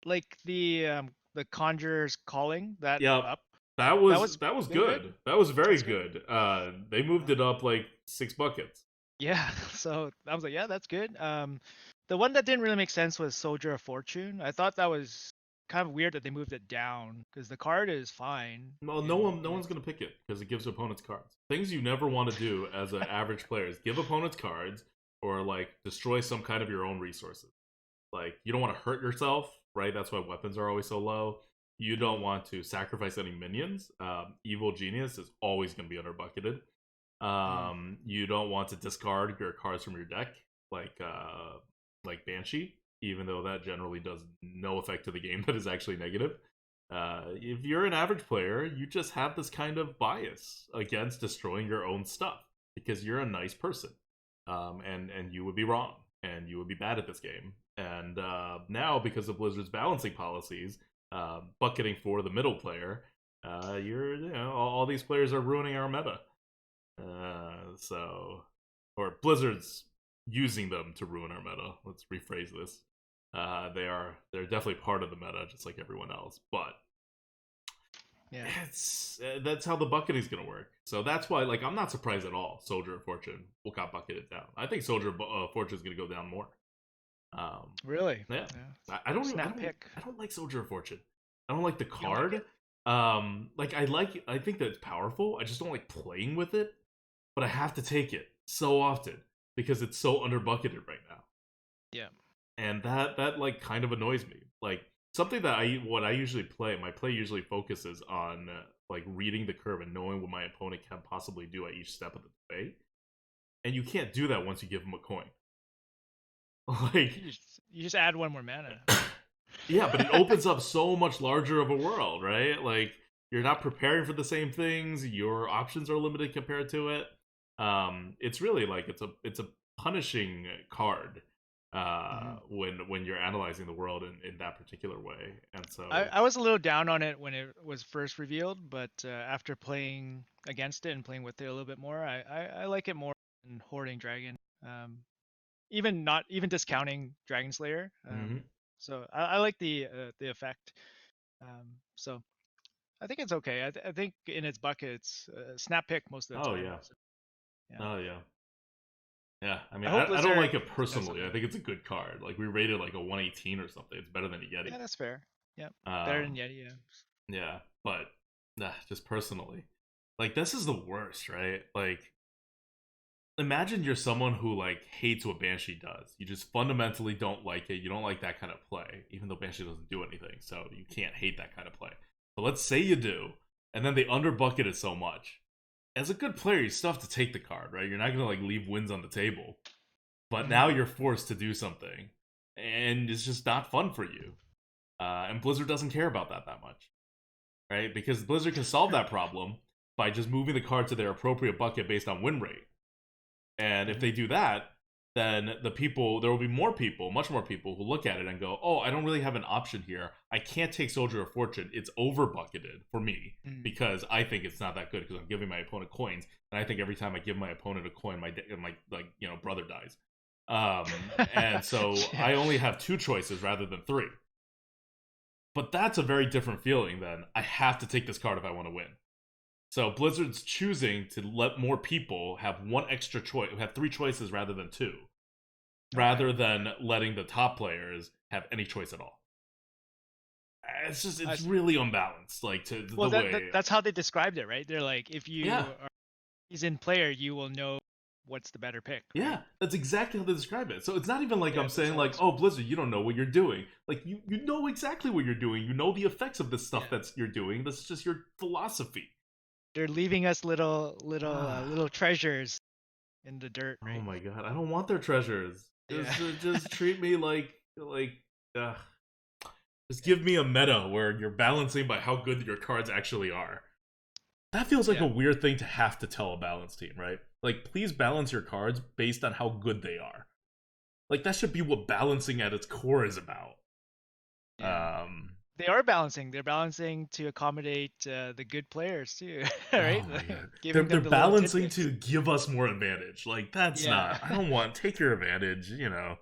Speaker 1: like the Conjurer's Calling that
Speaker 2: Yep.
Speaker 1: up.
Speaker 2: That
Speaker 1: That
Speaker 2: was
Speaker 1: was
Speaker 2: that was
Speaker 1: been good.
Speaker 2: good. That was very
Speaker 1: That's good.
Speaker 2: good. They moved
Speaker 1: Uh,
Speaker 2: it up like 6 buckets.
Speaker 1: yeah, so I was like, yeah, that's good. The one that didn't really make sense was Soldier of Fortune. I thought that was kind of weird that they moved it down because the card is fine
Speaker 2: Well, no
Speaker 1: in
Speaker 2: one's
Speaker 1: its.
Speaker 2: gonna pick it because it gives opponents cards. Things you never want to do as an average player is give opponents cards or like destroy some kind of your own resources. Like you don't want to hurt yourself, right? That's why weapons are always so low. You don't want to sacrifice any minions. Evil Genius is always going to be underbucketed.
Speaker 1: Mm.
Speaker 2: You don't want to discard your cards from your deck, like Banshee, even though that generally does no effect to the game that is actually negative. If you're an average player, you just have this kind of bias against destroying your own stuff because you're a nice person, and you would be wrong and you would be bad at this game. And now, because of Blizzard's balancing policies, bucketing for the middle player, all these players are ruining our meta. So, or Blizzard's using them to ruin our meta. Let's rephrase this. They're definitely part of the meta, just like everyone else. But
Speaker 1: Yeah.
Speaker 2: it's that's how the bucketing is gonna work. So that's why, like, I'm not surprised at all. Soldier of Fortune will got bucketed down. I think Soldier of Fortune is gonna go down more.
Speaker 1: Really?
Speaker 2: Yeah,
Speaker 1: Yeah.
Speaker 2: I don't,
Speaker 1: Snap pick.
Speaker 2: I don't like Soldier of Fortune. I don't like the
Speaker 1: You don't like
Speaker 2: card.
Speaker 1: it?
Speaker 2: Like I think that it's powerful. I just don't like playing with it. But I have to take it so often because it's so underbucketed right now,
Speaker 1: Yeah.
Speaker 2: and that like kind of annoys me. Like something that what I usually play. My play usually focuses on like reading the curve and knowing what my opponent can possibly do at each step of the way. And you can't do that once you give them a coin. Like,
Speaker 1: You just add one more mana.
Speaker 2: yeah, but it opens up so much larger of a world, right? Like, you're not preparing for the same things. Your options are limited compared to it. It's really like it's a punishing card
Speaker 1: Mhm.
Speaker 2: when you're analyzing the world in that particular way. And
Speaker 1: I,
Speaker 2: so,
Speaker 1: I was a little down on it when it was first revealed, but after playing against it and playing with it a little bit more, I like it more than Hoarding Dragon. Um, even not even discounting Dragon Slayer.
Speaker 2: mhm.
Speaker 1: So I like the effect. So I think it's okay. I think in its bucket, it's snap pick most of the
Speaker 2: Oh
Speaker 1: time.
Speaker 2: yeah,
Speaker 1: So, yeah,
Speaker 2: oh yeah. Yeah, I mean,
Speaker 1: I hope
Speaker 2: I don't
Speaker 1: Blizzard
Speaker 2: like it
Speaker 1: does
Speaker 2: personally. I
Speaker 1: something.
Speaker 2: think it's a good card. Like we rated like a 118 or something. It's better than a Yeti.
Speaker 1: Yeah, that's fair. Yeah, better than
Speaker 2: Um,
Speaker 1: Yeti. Yeah.
Speaker 2: yeah, but just personally, like this is the worst, right? Like, imagine you're someone who like hates what Banshee does. You just fundamentally don't like it. You don't like that kind of play, even though Banshee doesn't do anything. So you can't hate that kind of play. But let's say you do, and then they underbucket it so much. As a good player, you still have to take the card, right? You're not gonna like leave wins on the table. But
Speaker 1: Hmm.
Speaker 2: now you're forced to do something, and it's just not fun for you. And Blizzard doesn't care about that much, right? Because Blizzard can solve that problem by just moving the card to their appropriate bucket based on win rate. And if
Speaker 1: Hmm.
Speaker 2: they do that, then there will be more people, much more people, who look at it and go, "Oh, I don't really have an option here. I can't take Soldier of Fortune. It's over bucketed for me
Speaker 1: Hmm.
Speaker 2: because I think it's not that good because I'm giving my opponent coins, and I think every time I give my opponent a coin, my like brother dies. And so
Speaker 1: Yeah.
Speaker 2: I only have two choices rather than three. But that's a very different feeling than I have to take this card if I want to win. So Blizzard's choosing to let more people have one extra choice, have three choices rather than two,
Speaker 1: Okay.
Speaker 2: rather than letting the top players have any choice at all.
Speaker 1: I
Speaker 2: It's
Speaker 1: see.
Speaker 2: really unbalanced, like to
Speaker 1: Well,
Speaker 2: the
Speaker 1: that
Speaker 2: way.
Speaker 1: that's how they described it, right? They're like, if
Speaker 2: Yeah,
Speaker 1: you are he's in player, you will know what's the better pick, right?
Speaker 2: yeah, that's exactly how they describe it. So it's not even like
Speaker 1: Yeah,
Speaker 2: I'm
Speaker 1: it makes
Speaker 2: saying like,
Speaker 1: sense.
Speaker 2: oh Blizzard, you don't know what you're doing. Like you know exactly what you're doing. You know the effects of this stuff
Speaker 1: Yeah.
Speaker 2: that's you're doing. This is just your philosophy.
Speaker 1: They're leaving us
Speaker 2: Ah.
Speaker 1: little treasures in the dirt,
Speaker 2: Oh
Speaker 1: right?
Speaker 2: my god, I don't want their treasures.
Speaker 1: Yeah.
Speaker 2: Just treat me like uh, just give me a meta where you're balancing by how good your cards actually are. That feels like a
Speaker 1: Yeah.
Speaker 2: weird thing to have to tell a balance team, right? Like, please balance your cards based on how good they are. Like, that should be what balancing at its core is about.
Speaker 1: Yeah.
Speaker 2: Um,
Speaker 1: They are balancing. They're balancing to accommodate the good players too, right?
Speaker 2: oh my god,
Speaker 1: Like, giving
Speaker 2: they're
Speaker 1: them the little
Speaker 2: balancing
Speaker 1: tidbits.
Speaker 2: to give us more advantage. Like, that's
Speaker 1: Yeah.
Speaker 2: not. I don't want take your advantage. You know,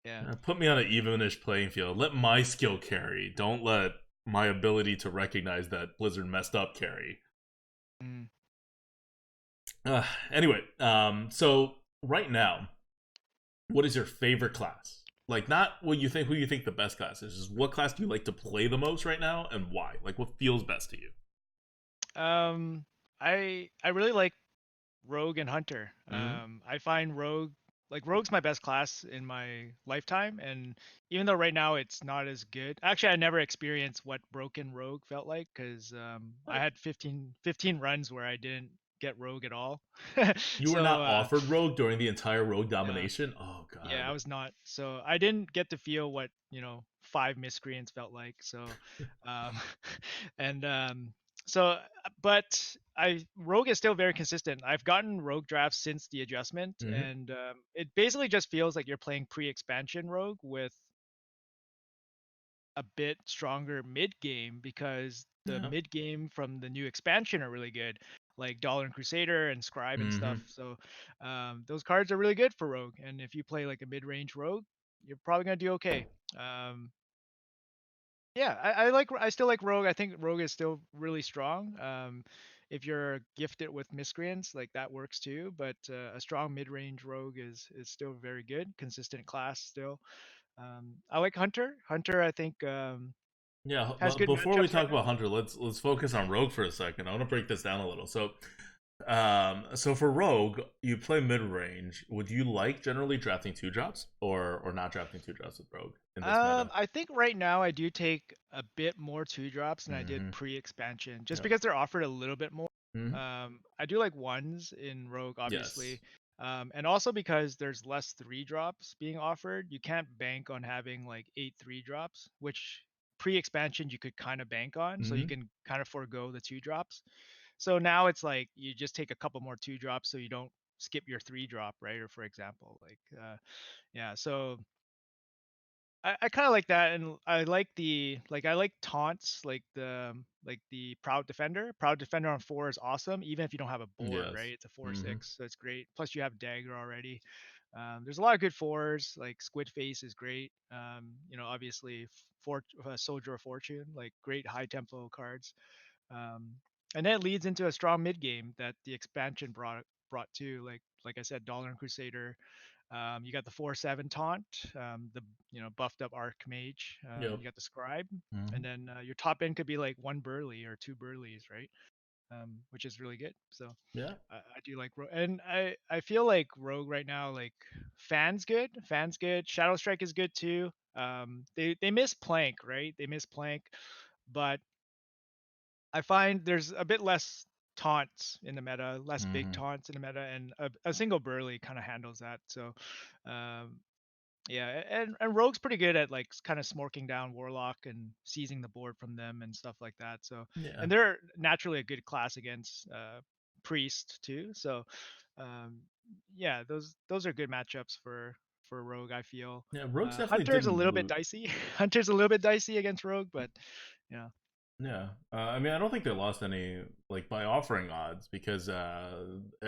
Speaker 1: Yeah.
Speaker 2: put me on an evenish playing field. Let my skill carry. Don't let my ability to recognize that Blizzard messed up carry.
Speaker 1: Mm.
Speaker 2: Anyway, so right now, what is your favorite class? Like, not what you think, who you think the best class is. Just what class do you like to play the most right now, and why? Like, what feels best to you?
Speaker 1: Um, I really like Rogue and Hunter.
Speaker 2: Mm-hmm.
Speaker 1: I find Rogue's my best class in my lifetime, and even though right now it's not as good. Actually, I never experienced what Broken Rogue felt like because I had 15 runs where I didn't get Rogue at all.
Speaker 2: You were
Speaker 1: So
Speaker 2: not offered Rogue during the entire Rogue
Speaker 1: no,
Speaker 2: domination. Oh
Speaker 1: yeah, I
Speaker 2: God.
Speaker 1: was not. So I didn't get to feel what, five miscreants felt like. So, um, and so, but Rogue is still very consistent. I've gotten Rogue drafts since the adjustment,
Speaker 2: Mm-hmm.
Speaker 1: and it basically just feels like you're playing pre-expansion Rogue with a bit stronger mid game because the
Speaker 2: Yeah.
Speaker 1: mid game from the new expansion are really good, like Dollar and Crusader and Scribe and
Speaker 2: Mm-hmm.
Speaker 1: stuff. So those cards are really good for Rogue. And if you play like a mid range Rogue, you're probably gonna do okay. Um, yeah, I still like Rogue. I think Rogue is still really strong. If you're gifted with miscreants, like that works too. But a strong mid range Rogue is still very good, consistent class still. I like Hunter. Hunter, I think
Speaker 2: Yeah.
Speaker 1: has good
Speaker 2: Before we
Speaker 1: matchups right
Speaker 2: talk
Speaker 1: now.
Speaker 2: about Hunter, let's focus on Rogue for a second. I want to break this down a little. So, So for Rogue, you play mid range. Would you like generally drafting two drops or not drafting two drops with Rogue in this meta?
Speaker 1: I think right now I do take a bit more two drops than I did
Speaker 2: Mm-hmm.
Speaker 1: pre-expansion, just
Speaker 2: Yeah.
Speaker 1: because they're offered a little bit more.
Speaker 2: Mm-hmm.
Speaker 1: I do like ones in Rogue,
Speaker 2: Yes.
Speaker 1: obviously, and also because there's less three drops being offered. You can't bank on having like 8 3 drops, which pre-expansion you could kind of bank on, so you
Speaker 2: Mm-hmm.
Speaker 1: can kind of forego the two drops. So now it's like you just take a couple more two drops, so you don't skip your three drop, right? Or for example, like yeah, so I kind of like that, and I like I like taunts, like the proud defender. Proud defender on 4 is awesome, even if you don't have a board, right?
Speaker 2: Yes.
Speaker 1: It's a four
Speaker 2: Mm-hmm.
Speaker 1: six, so it's great. Plus you have dagger already. There's a lot of good fours, like Squid Face is great. Obviously Soldier of Fortune, like great high tempo cards. Um, and then it leads into a strong mid game that the expansion brought to, like I said, Dollar and Crusader. You got the 4/7 taunt, the buffed up Archmage.
Speaker 2: Yep.
Speaker 1: You got the Scribe,
Speaker 2: Mm-hmm.
Speaker 1: and then your top end could be like one Burly or two Burleys, right? Which is really good. So
Speaker 2: Yeah.
Speaker 1: I do like Rogue, and I feel like Rogue right now, like fans good. Shadow Strike is good too. They miss Plank, right? They miss Plank, but I find there's a bit less taunts in the meta, less big
Speaker 2: Mm-hmm.
Speaker 1: taunts in the meta, and a single Burly kind of handles that. So, um, yeah, and Rogue's pretty good at like kind of smorking down Warlock and seizing the board from them and stuff like that. So,
Speaker 2: Yeah.
Speaker 1: and they're naturally a good class against Priest too. So, um, yeah, those are good matchups for Rogue. I feel
Speaker 2: Yeah. Rogues definitely
Speaker 1: Hunter's a
Speaker 2: didn't
Speaker 1: little bit
Speaker 2: lose.
Speaker 1: dicey. Hunter's a little bit dicey against Rogue, but yeah,
Speaker 2: Yeah, I mean, I don't think they lost any like by offering odds because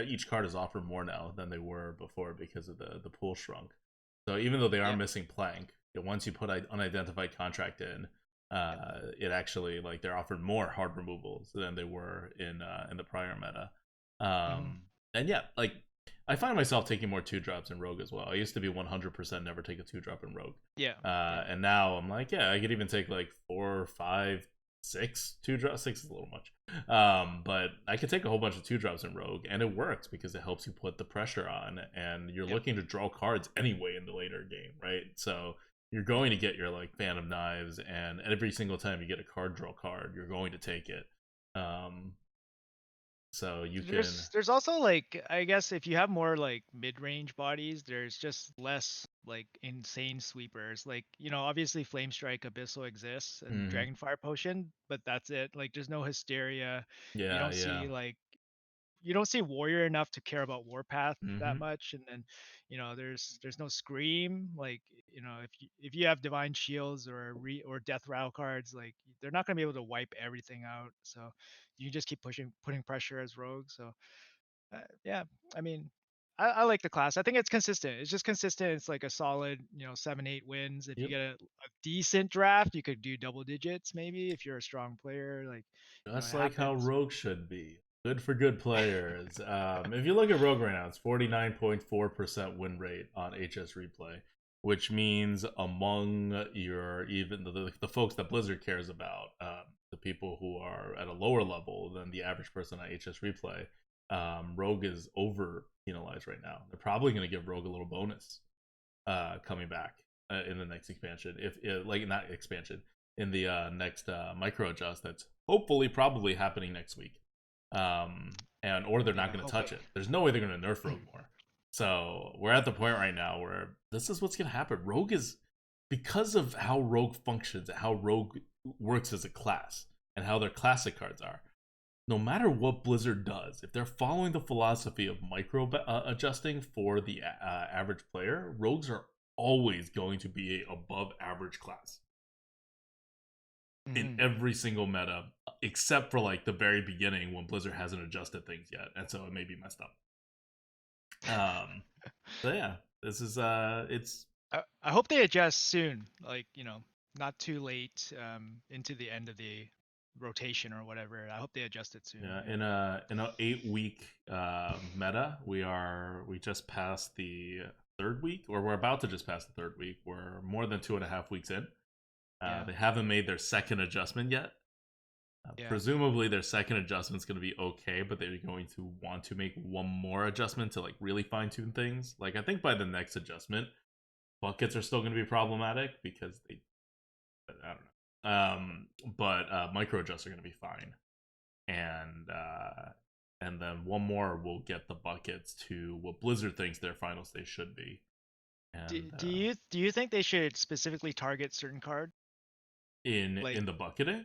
Speaker 2: each card is offered more now than they were before because of the pool shrunk. So even though they are
Speaker 1: yeah.
Speaker 2: missing plank, once you put unidentified contract in, it actually like they're offered more hard removals than they were in the prior meta.
Speaker 1: Hmm.
Speaker 2: And yeah, like I find myself taking more two drops in Rogue as well. I used to be 100% never take a two drop in Rogue,
Speaker 1: Yeah, yeah.
Speaker 2: and now I'm like, yeah, I could even take like 4, 5, 6 two drops. Six is a little much, but I could take a whole bunch of two drops in Rogue, and it works because it helps you put the pressure on, and you're
Speaker 1: Yep.
Speaker 2: looking to draw cards anyway in the later game, right? So you're going to get your like Fan of Knives, and every single time you get a card draw card, you're going to take it. Um, so you can,
Speaker 1: There's also like, I guess if you have more like mid-range bodies, there's just less like insane sweepers. Like, obviously Flame Strike Abyssal exists and
Speaker 2: mm-hmm.
Speaker 1: Dragonfire Potion, but that's it. Like there's no Hysteria. You
Speaker 2: Yeah,
Speaker 1: don't
Speaker 2: yeah,
Speaker 1: see like you don't see Warrior enough to care about Warpath that
Speaker 2: mm-hmm.
Speaker 1: much. And then, there's no Scream. Like, if you have Divine Shields or Death Rattle cards, like they're not gonna be able to wipe everything out. So you just keep putting pressure as Rogue. So yeah, I mean, I like the class. I think it's consistent. It's just consistent. It's like a solid, 7 8 wins. If you
Speaker 2: Yep.
Speaker 1: get a decent draft, you could do double digits maybe if you're a strong player. Like, it
Speaker 2: Just like how
Speaker 1: happens.
Speaker 2: Rogue should be. Good for good players. If you look at Rogue right now, it's 49.4% win rate on HS Replay, which means among your even the folks that Blizzard cares about, the people who are at a lower level than the average person on HS Replay, Rogue is over penalized right now. They're probably going to give Rogue a little bonus coming back in the next expansion. If like not expansion in the next micro adjust that's hopefully probably happening next week. And or they're not
Speaker 1: Yeah,
Speaker 2: going to touch
Speaker 1: hopefully.
Speaker 2: it. There's no way they're going to nerf Rogue more. So we're at the point right now where this is what's going to happen. Rogue is because of how Rogue functions, how Rogue works as a class, and how their classic cards are. No matter what Blizzard does, if they're following the philosophy of micro adjusting for the average player, rogues are always going to be a above average class in
Speaker 1: Hmm.
Speaker 2: every single meta, except for like the very beginning when Blizzard hasn't adjusted things yet, and so it may be messed up. Um, so yeah, this is it's
Speaker 1: I hope they adjust soon. Like, not too late into the end of the rotation or whatever. I hope they adjust it soon.
Speaker 2: yeah
Speaker 1: Yeah.
Speaker 2: in a 8 week meta. We just passed the third week, or we're about to just pass the third week. We're more than 2.5 weeks in.
Speaker 1: Yeah.
Speaker 2: They haven't made their second adjustment yet.
Speaker 1: Yeah.
Speaker 2: Presumably, their second adjustment's going to be okay, but they're going to want to make one more adjustment to like really fine tune things. Like I think by the next adjustment, buckets are still going to be problematic because they, I don't know. But micro adjusts are going to be fine, and then one more will get the buckets to what Blizzard thinks their final state should be. And
Speaker 1: Do you think they should specifically target certain cards? Like
Speaker 2: in the bucketing,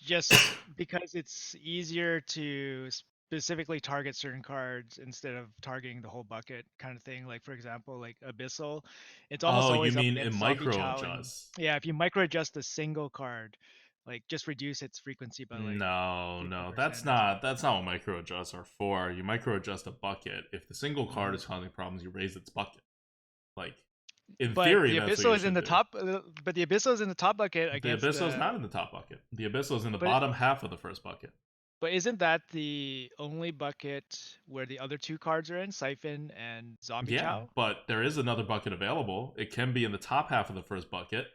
Speaker 1: just because it's easier to specifically target certain cards instead of targeting the whole bucket kind of thing. Like for example, like Abyssal, it's almost
Speaker 2: oh, you
Speaker 1: always up
Speaker 2: mean in
Speaker 1: against Zombie
Speaker 2: micro
Speaker 1: Chow, and
Speaker 2: adjusts?
Speaker 1: yeah, if you micro adjust a single card, like just reduce its frequency by like
Speaker 2: No, no,
Speaker 1: 50% or something.
Speaker 2: that's not what micro adjusts are for. You micro adjust a bucket. If the single card
Speaker 1: Mhm.
Speaker 2: is causing problems, you raise its bucket. Like in
Speaker 1: But
Speaker 2: theory,
Speaker 1: the
Speaker 2: that's what you
Speaker 1: Abyssal is in
Speaker 2: should
Speaker 1: the
Speaker 2: do.
Speaker 1: top. But the Abyssal is in the top bucket
Speaker 2: The
Speaker 1: against
Speaker 2: abyssal is
Speaker 1: the.
Speaker 2: not in the top bucket. The abyssal is in the
Speaker 1: But
Speaker 2: bottom half of the first bucket.
Speaker 1: but isn't that the only bucket where the other two cards are in, Siphon and Zombie
Speaker 2: Yeah,
Speaker 1: Chow?
Speaker 2: but there is another bucket available. It can be in the top half of the first bucket,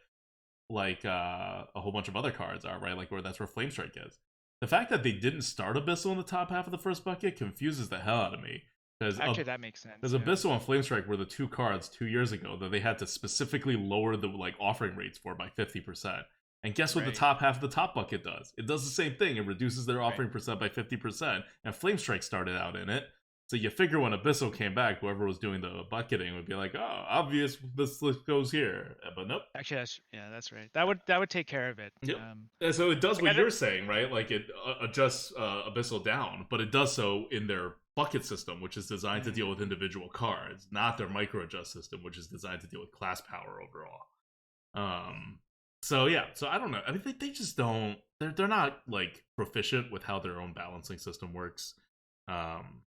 Speaker 2: like a whole bunch of other cards are, right? Like where that's where Flame Strike is. The fact that they didn't start Abyssal in the top half of the first bucket confuses the hell out of me. Because
Speaker 1: Actually, that makes sense. Yeah.
Speaker 2: Abyssal and Flame Strike were the two cards 2 years ago that they had to specifically lower the like offering rates for by 50%. And guess what the
Speaker 1: Right.
Speaker 2: top half of the top bucket does? It does the same thing. It reduces their
Speaker 1: Right.
Speaker 2: offering percent by 50%. And Flame Strike started out in it. So you figure when Abyssal came back, whoever was doing the bucketing would be like, oh, obvious this list goes here. But nope.
Speaker 1: Actually, that's right. That would take care of it.
Speaker 2: Yep. And so it does
Speaker 1: Like I
Speaker 2: what
Speaker 1: don't.
Speaker 2: you're saying, right? Like it adjusts Abyssal down, but it does so in their bucket system, which is designed to deal with individual cards, not their micro adjust system, which is designed to deal with class power overall. Um. So yeah. So I don't know. I mean, they just don't. They're not like proficient with how their own balancing system works. Um.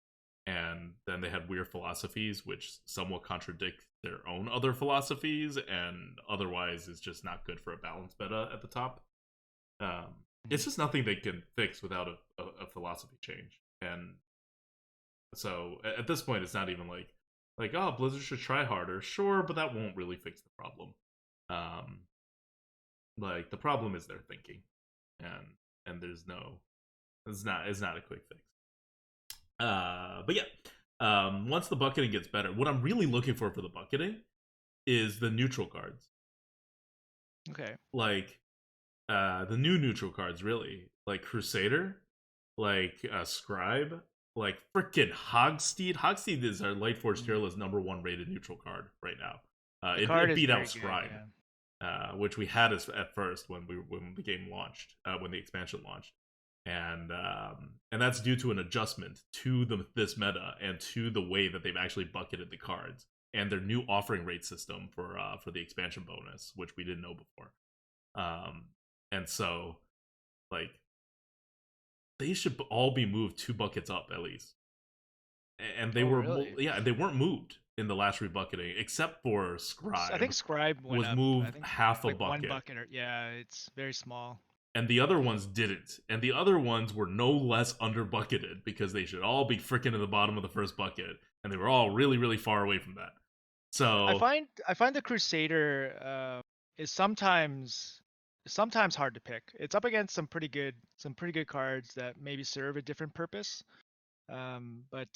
Speaker 2: And then they had weird philosophies, which somewhat contradict their own other philosophies, and otherwise is just not good for a balanced meta at the top. It's just nothing they can fix without a philosophy change. And so at this point, it's not even like oh, Blizzard should try harder. Sure, but that won't really fix the problem. Um, like the problem is their thinking, and there's no, it's not a quick fix. But yeah, once the bucketing gets better, what I'm really looking for the bucketing is the neutral cards.
Speaker 1: Okay.
Speaker 2: Like the new neutral cards, really, like Crusader, like Scribe, like freaking Hogsteed. Hogsteed is our Lightforge Tierlist #1 rated neutral card right now.
Speaker 1: The card
Speaker 2: It
Speaker 1: is
Speaker 2: beat
Speaker 1: very
Speaker 2: out
Speaker 1: good.
Speaker 2: Scribe,
Speaker 1: Yeah.
Speaker 2: which we had at first when the game launched, when the expansion launched, and that's due to an adjustment to this meta and to the way that they've actually bucketed the cards and their new offering rate system for the expansion bonus, which we didn't know before. And so like they should all be moved 2 buckets up at least. And they
Speaker 1: Oh,
Speaker 2: were
Speaker 1: really?
Speaker 2: yeah, they weren't moved in the last rebucketing except for
Speaker 1: I think
Speaker 2: Scribe
Speaker 1: Scribe went
Speaker 2: was
Speaker 1: up. I
Speaker 2: moved
Speaker 1: think
Speaker 2: half a
Speaker 1: like one
Speaker 2: bucket.
Speaker 1: bucket or yeah, it's very small.
Speaker 2: And the other ones didn't. And the other ones were no less under bucketed because they should all be freaking at the bottom of the first bucket, and they were all really, really far away from that.
Speaker 1: I
Speaker 2: So
Speaker 1: find I find the Crusader is sometimes hard to pick. It's up against some pretty good cards that maybe serve a different purpose. But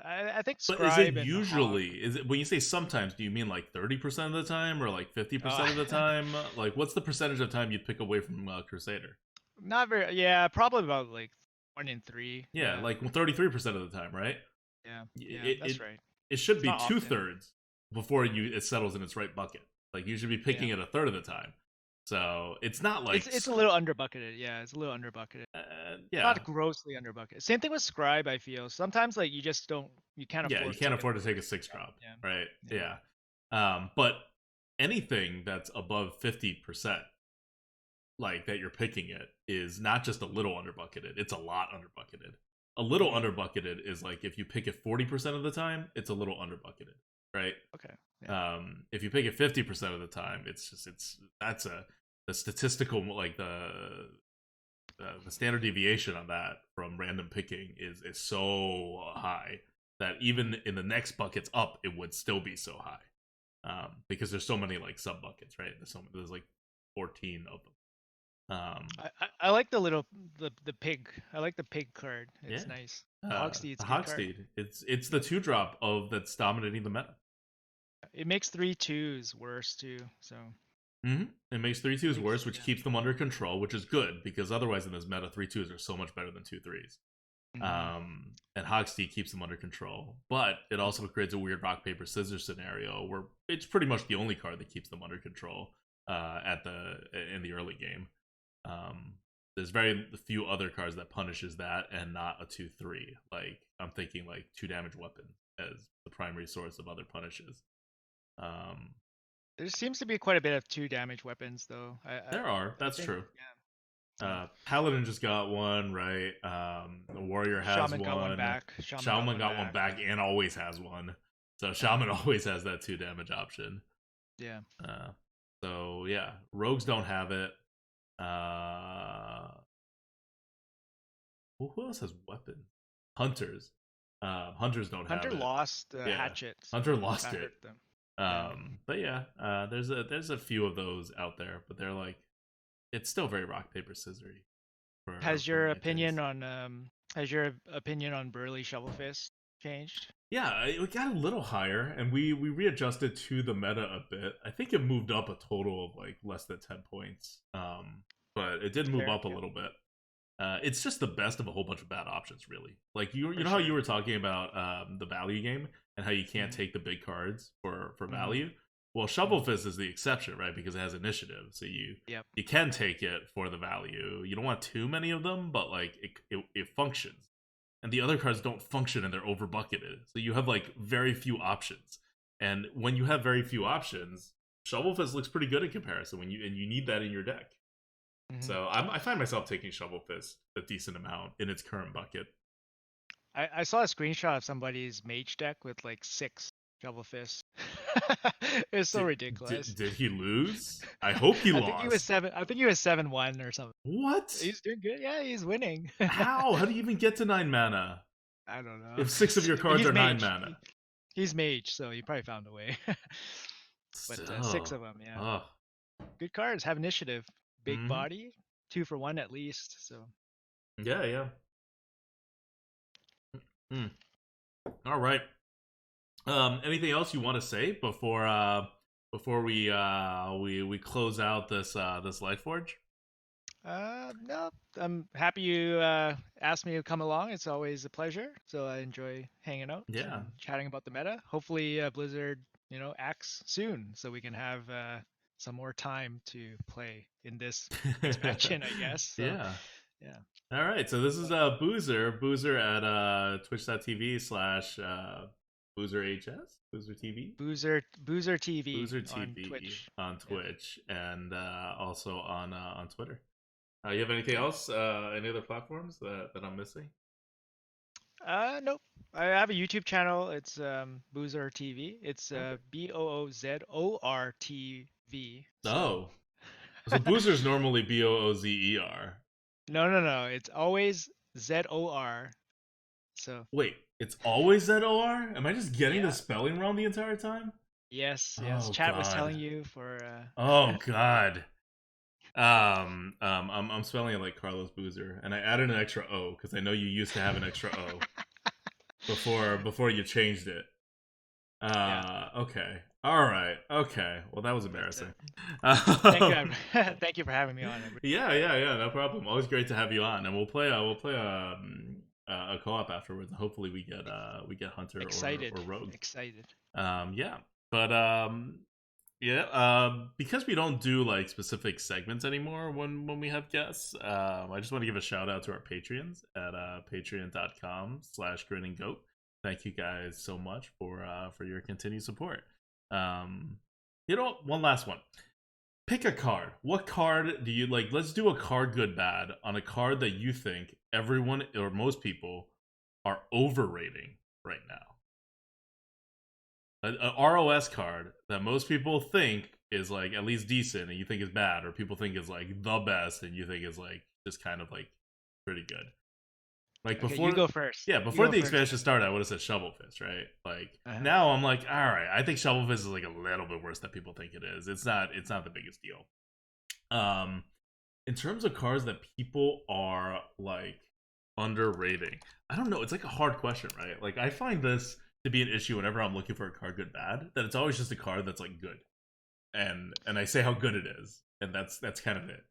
Speaker 1: I think
Speaker 2: but is it
Speaker 1: Scribe and Hog.
Speaker 2: usually, is it when you say sometimes, do you mean like 30% of the time or like 50%
Speaker 1: Uh,
Speaker 2: of the time? Like what's the percentage of time you'd pick away from Crusader?
Speaker 1: not very. Yeah, probably about like 1 in 3.
Speaker 2: Yeah,
Speaker 1: Yeah,
Speaker 2: like 33% of the time, right?
Speaker 1: yeah, yeah.
Speaker 2: It
Speaker 1: That's
Speaker 2: it,
Speaker 1: right.
Speaker 2: it should
Speaker 1: It's
Speaker 2: be
Speaker 1: not
Speaker 2: two
Speaker 1: often.
Speaker 2: thirds before it settles in its right bucket. Like you should be
Speaker 1: Yeah,
Speaker 2: picking it a third of the time. So it's not like
Speaker 1: it's a little under bucketed. Yeah, it's a little under bucketed.
Speaker 2: yeah,
Speaker 1: Not grossly under bucketed. Same thing with Scribe. I feel sometimes like you can't
Speaker 2: yeah, you
Speaker 1: afford to
Speaker 2: can't
Speaker 1: take a
Speaker 2: afford to take a
Speaker 1: 30%
Speaker 2: six
Speaker 1: drop.
Speaker 2: drop,
Speaker 1: Yeah,
Speaker 2: right?
Speaker 1: yeah.
Speaker 2: Yeah. But anything that's above 50%, like that you're picking it, is not just a little under bucketed, it's a lot under bucketed. A little
Speaker 1: Mhm.
Speaker 2: under bucketed is like if you pick it 40% of the time, it's a little under bucketed, right?
Speaker 1: Okay. Yeah.
Speaker 2: If you pick it 50% of the time, it's that's a the statistical like the standard deviation on that from random picking is so high that even in the next buckets up, it would still be so high, because there's so many like sub buckets, right? There's like 14 of them.
Speaker 1: I like the little the pig. I like the pig card.
Speaker 2: Yeah.
Speaker 1: It's nice. The Hogsteed's
Speaker 2: The
Speaker 1: a good card.
Speaker 2: Hogsteed. It's the 2-drop of that's dominating the meta.
Speaker 1: It makes 3/2s worse too. So
Speaker 2: It makes 3/2s
Speaker 1: makes
Speaker 2: worse, which
Speaker 1: yeah.
Speaker 2: keeps them under control, which is good because otherwise in this meta 3/2s are so much better than 2/3s.
Speaker 1: Hmm.
Speaker 2: And Hogsteed keeps them under control, but it also creates a weird rock paper scissors scenario where it's pretty much the only card that keeps them under control at the in the early game. Um, there's very few other cards that punishes that and not a 2/3. Like I'm thinking like 2 damage weapon as the primary source of other punishes. Um,
Speaker 1: There seems to be quite a bit of 2 damage weapons though.
Speaker 2: there are,
Speaker 1: I
Speaker 2: that's
Speaker 1: think
Speaker 2: true.
Speaker 1: yeah.
Speaker 2: Paladin just got one, right? The Warrior has
Speaker 1: Shaman got one
Speaker 2: one.
Speaker 1: back. Shaman got
Speaker 2: Shaman
Speaker 1: one
Speaker 2: got one
Speaker 1: back.
Speaker 2: back and always has one. So Shaman
Speaker 1: Uh,
Speaker 2: always has that 2 damage option.
Speaker 1: yeah.
Speaker 2: Uh, so yeah, rogues don't have it. Uh, who else has weapons? Hunters. Hunters don't have
Speaker 1: Hunter
Speaker 2: it.
Speaker 1: lost the
Speaker 2: Yeah,
Speaker 1: hatchet,
Speaker 2: Hunter
Speaker 1: so
Speaker 2: lost
Speaker 1: that
Speaker 2: it.
Speaker 1: hurt them. Yeah.
Speaker 2: But yeah, there's a few of those out there, but they're like it's still very rock paper scissory
Speaker 1: Has
Speaker 2: for
Speaker 1: your
Speaker 2: my taste.
Speaker 1: opinion on Burly Shovelfist changed?
Speaker 2: Yeah, it got a little higher, and we readjusted to the meta a bit. I think it moved up a total of like less than 10 points, but it did move
Speaker 1: Fair.
Speaker 2: up a
Speaker 1: Yeah.
Speaker 2: little bit. It's just the best of a whole bunch of bad options, really. Like you
Speaker 1: For
Speaker 2: know how you
Speaker 1: sure.
Speaker 2: were talking about the value game and how you can't
Speaker 1: Hmm.
Speaker 2: take the big cards for
Speaker 1: Hmm.
Speaker 2: value. Well, Shovel
Speaker 1: Hmm.
Speaker 2: Fist is the exception, right? Because it has initiative, so
Speaker 1: Yep.
Speaker 2: you can take it for the value. You don't want too many of them, but like it functions, and the other cards don't function and they're over bucketed. So you have like very few options, and when you have very few options, Shovel Fist looks pretty good in comparison. When you need that in your deck.
Speaker 1: Hmm.
Speaker 2: So I find myself taking Shovel Fist a decent amount in its current bucket.
Speaker 1: I saw a screenshot of somebody's mage deck with like 6 Shovelfists. It's so
Speaker 2: Did,
Speaker 1: ridiculous.
Speaker 2: did he lose? I hope he
Speaker 1: I think he was
Speaker 2: lost.
Speaker 1: 7. I think he was 7-1 or something.
Speaker 2: What?
Speaker 1: He's doing good. Yeah, he's winning.
Speaker 2: How? How do you even get to 9 mana
Speaker 1: I don't know.
Speaker 2: if 6 of your cards
Speaker 1: He's
Speaker 2: are 9
Speaker 1: mage.
Speaker 2: mana?
Speaker 1: He's mage, so he probably found a way. But six
Speaker 2: Still,
Speaker 1: of them, yeah.
Speaker 2: oh
Speaker 1: Good cards. Have initiative. Big
Speaker 2: hmm
Speaker 1: body. 2 for 1 at least. So
Speaker 2: yeah, yeah. Mm. All right. Anything else you want to say before we close out this Lightforge?
Speaker 1: no, I'm happy you asked me to come along. It's always a pleasure. So I enjoy hanging out
Speaker 2: Yeah.
Speaker 1: and chatting about the meta. Hopefully, Blizzard, acts soon so we can have some more time to play in this expansion, I guess. So
Speaker 2: Yeah.
Speaker 1: yeah,
Speaker 2: All right. So this is
Speaker 1: but
Speaker 2: Boozor at twitch.tv slash BoozorHS, Boozor TV.
Speaker 1: Boozor TV
Speaker 2: Boozor
Speaker 1: on
Speaker 2: TV
Speaker 1: Twitch.
Speaker 2: on
Speaker 1: Yeah.
Speaker 2: Twitch and also on Twitter. You have anything
Speaker 1: Yep.
Speaker 2: else? Any other platforms that I'm missing?
Speaker 1: Nope. I have a YouTube channel. It's Boozor TV. It's
Speaker 2: Okay.
Speaker 1: BOOZORTV. So
Speaker 2: Oh, so Boozor is normally BOOZER.
Speaker 1: no. It's always ZOR. So
Speaker 2: Wait, it's always ZOR? Am I just getting the
Speaker 1: yeah.
Speaker 2: spelling wrong the entire time?
Speaker 1: Yes.
Speaker 2: Oh
Speaker 1: Chat was
Speaker 2: God.
Speaker 1: telling you for
Speaker 2: Oh God. I'm spelling it like Carlos Boozer, and I added an extra O because I know you used to have an extra O before you changed it.
Speaker 1: yeah.
Speaker 2: Okay, all right, okay. Well, that was
Speaker 1: But
Speaker 2: embarrassing.
Speaker 1: thank you.
Speaker 2: Um,
Speaker 1: Thank you for having me on.
Speaker 2: yeah, no problem. Always great to have you on, and we'll play a co-op afterwards. Hopefully, we get Hunter or
Speaker 1: Excited.
Speaker 2: Rogue.
Speaker 1: Excited.
Speaker 2: Yeah, but yeah, because we don't do like specific segments anymore when we have guests, I just want to give a shout out to our Patreons at patreon.com/grinninggoat. Thank you guys so much for your continued support. One last one. Pick a card. What card do you like? Let's do a card good bad on a card that you think everyone or most people are overrating right now. A ROS card that most people think is like at least decent and you think is bad, or people think is like the best and you think is like just kind of like pretty good. Like
Speaker 1: Okay, you
Speaker 2: before,
Speaker 1: go first.
Speaker 2: yeah,
Speaker 1: You
Speaker 2: before
Speaker 1: go
Speaker 2: the
Speaker 1: first.
Speaker 2: expansion started, I would have said Shovel Fist, right? Like
Speaker 1: Uh-huh.
Speaker 2: now I'm like, all right, I think Shovel Fist is like a little bit worse than people think it is. It's not the biggest deal. Um, in terms of cards that people are like underrating, I don't know. It's like a hard question, right? Like I find this to be an issue whenever I'm looking for a card good bad. That it's always just a card that's like good, and I say how good it is, and that's kind of it.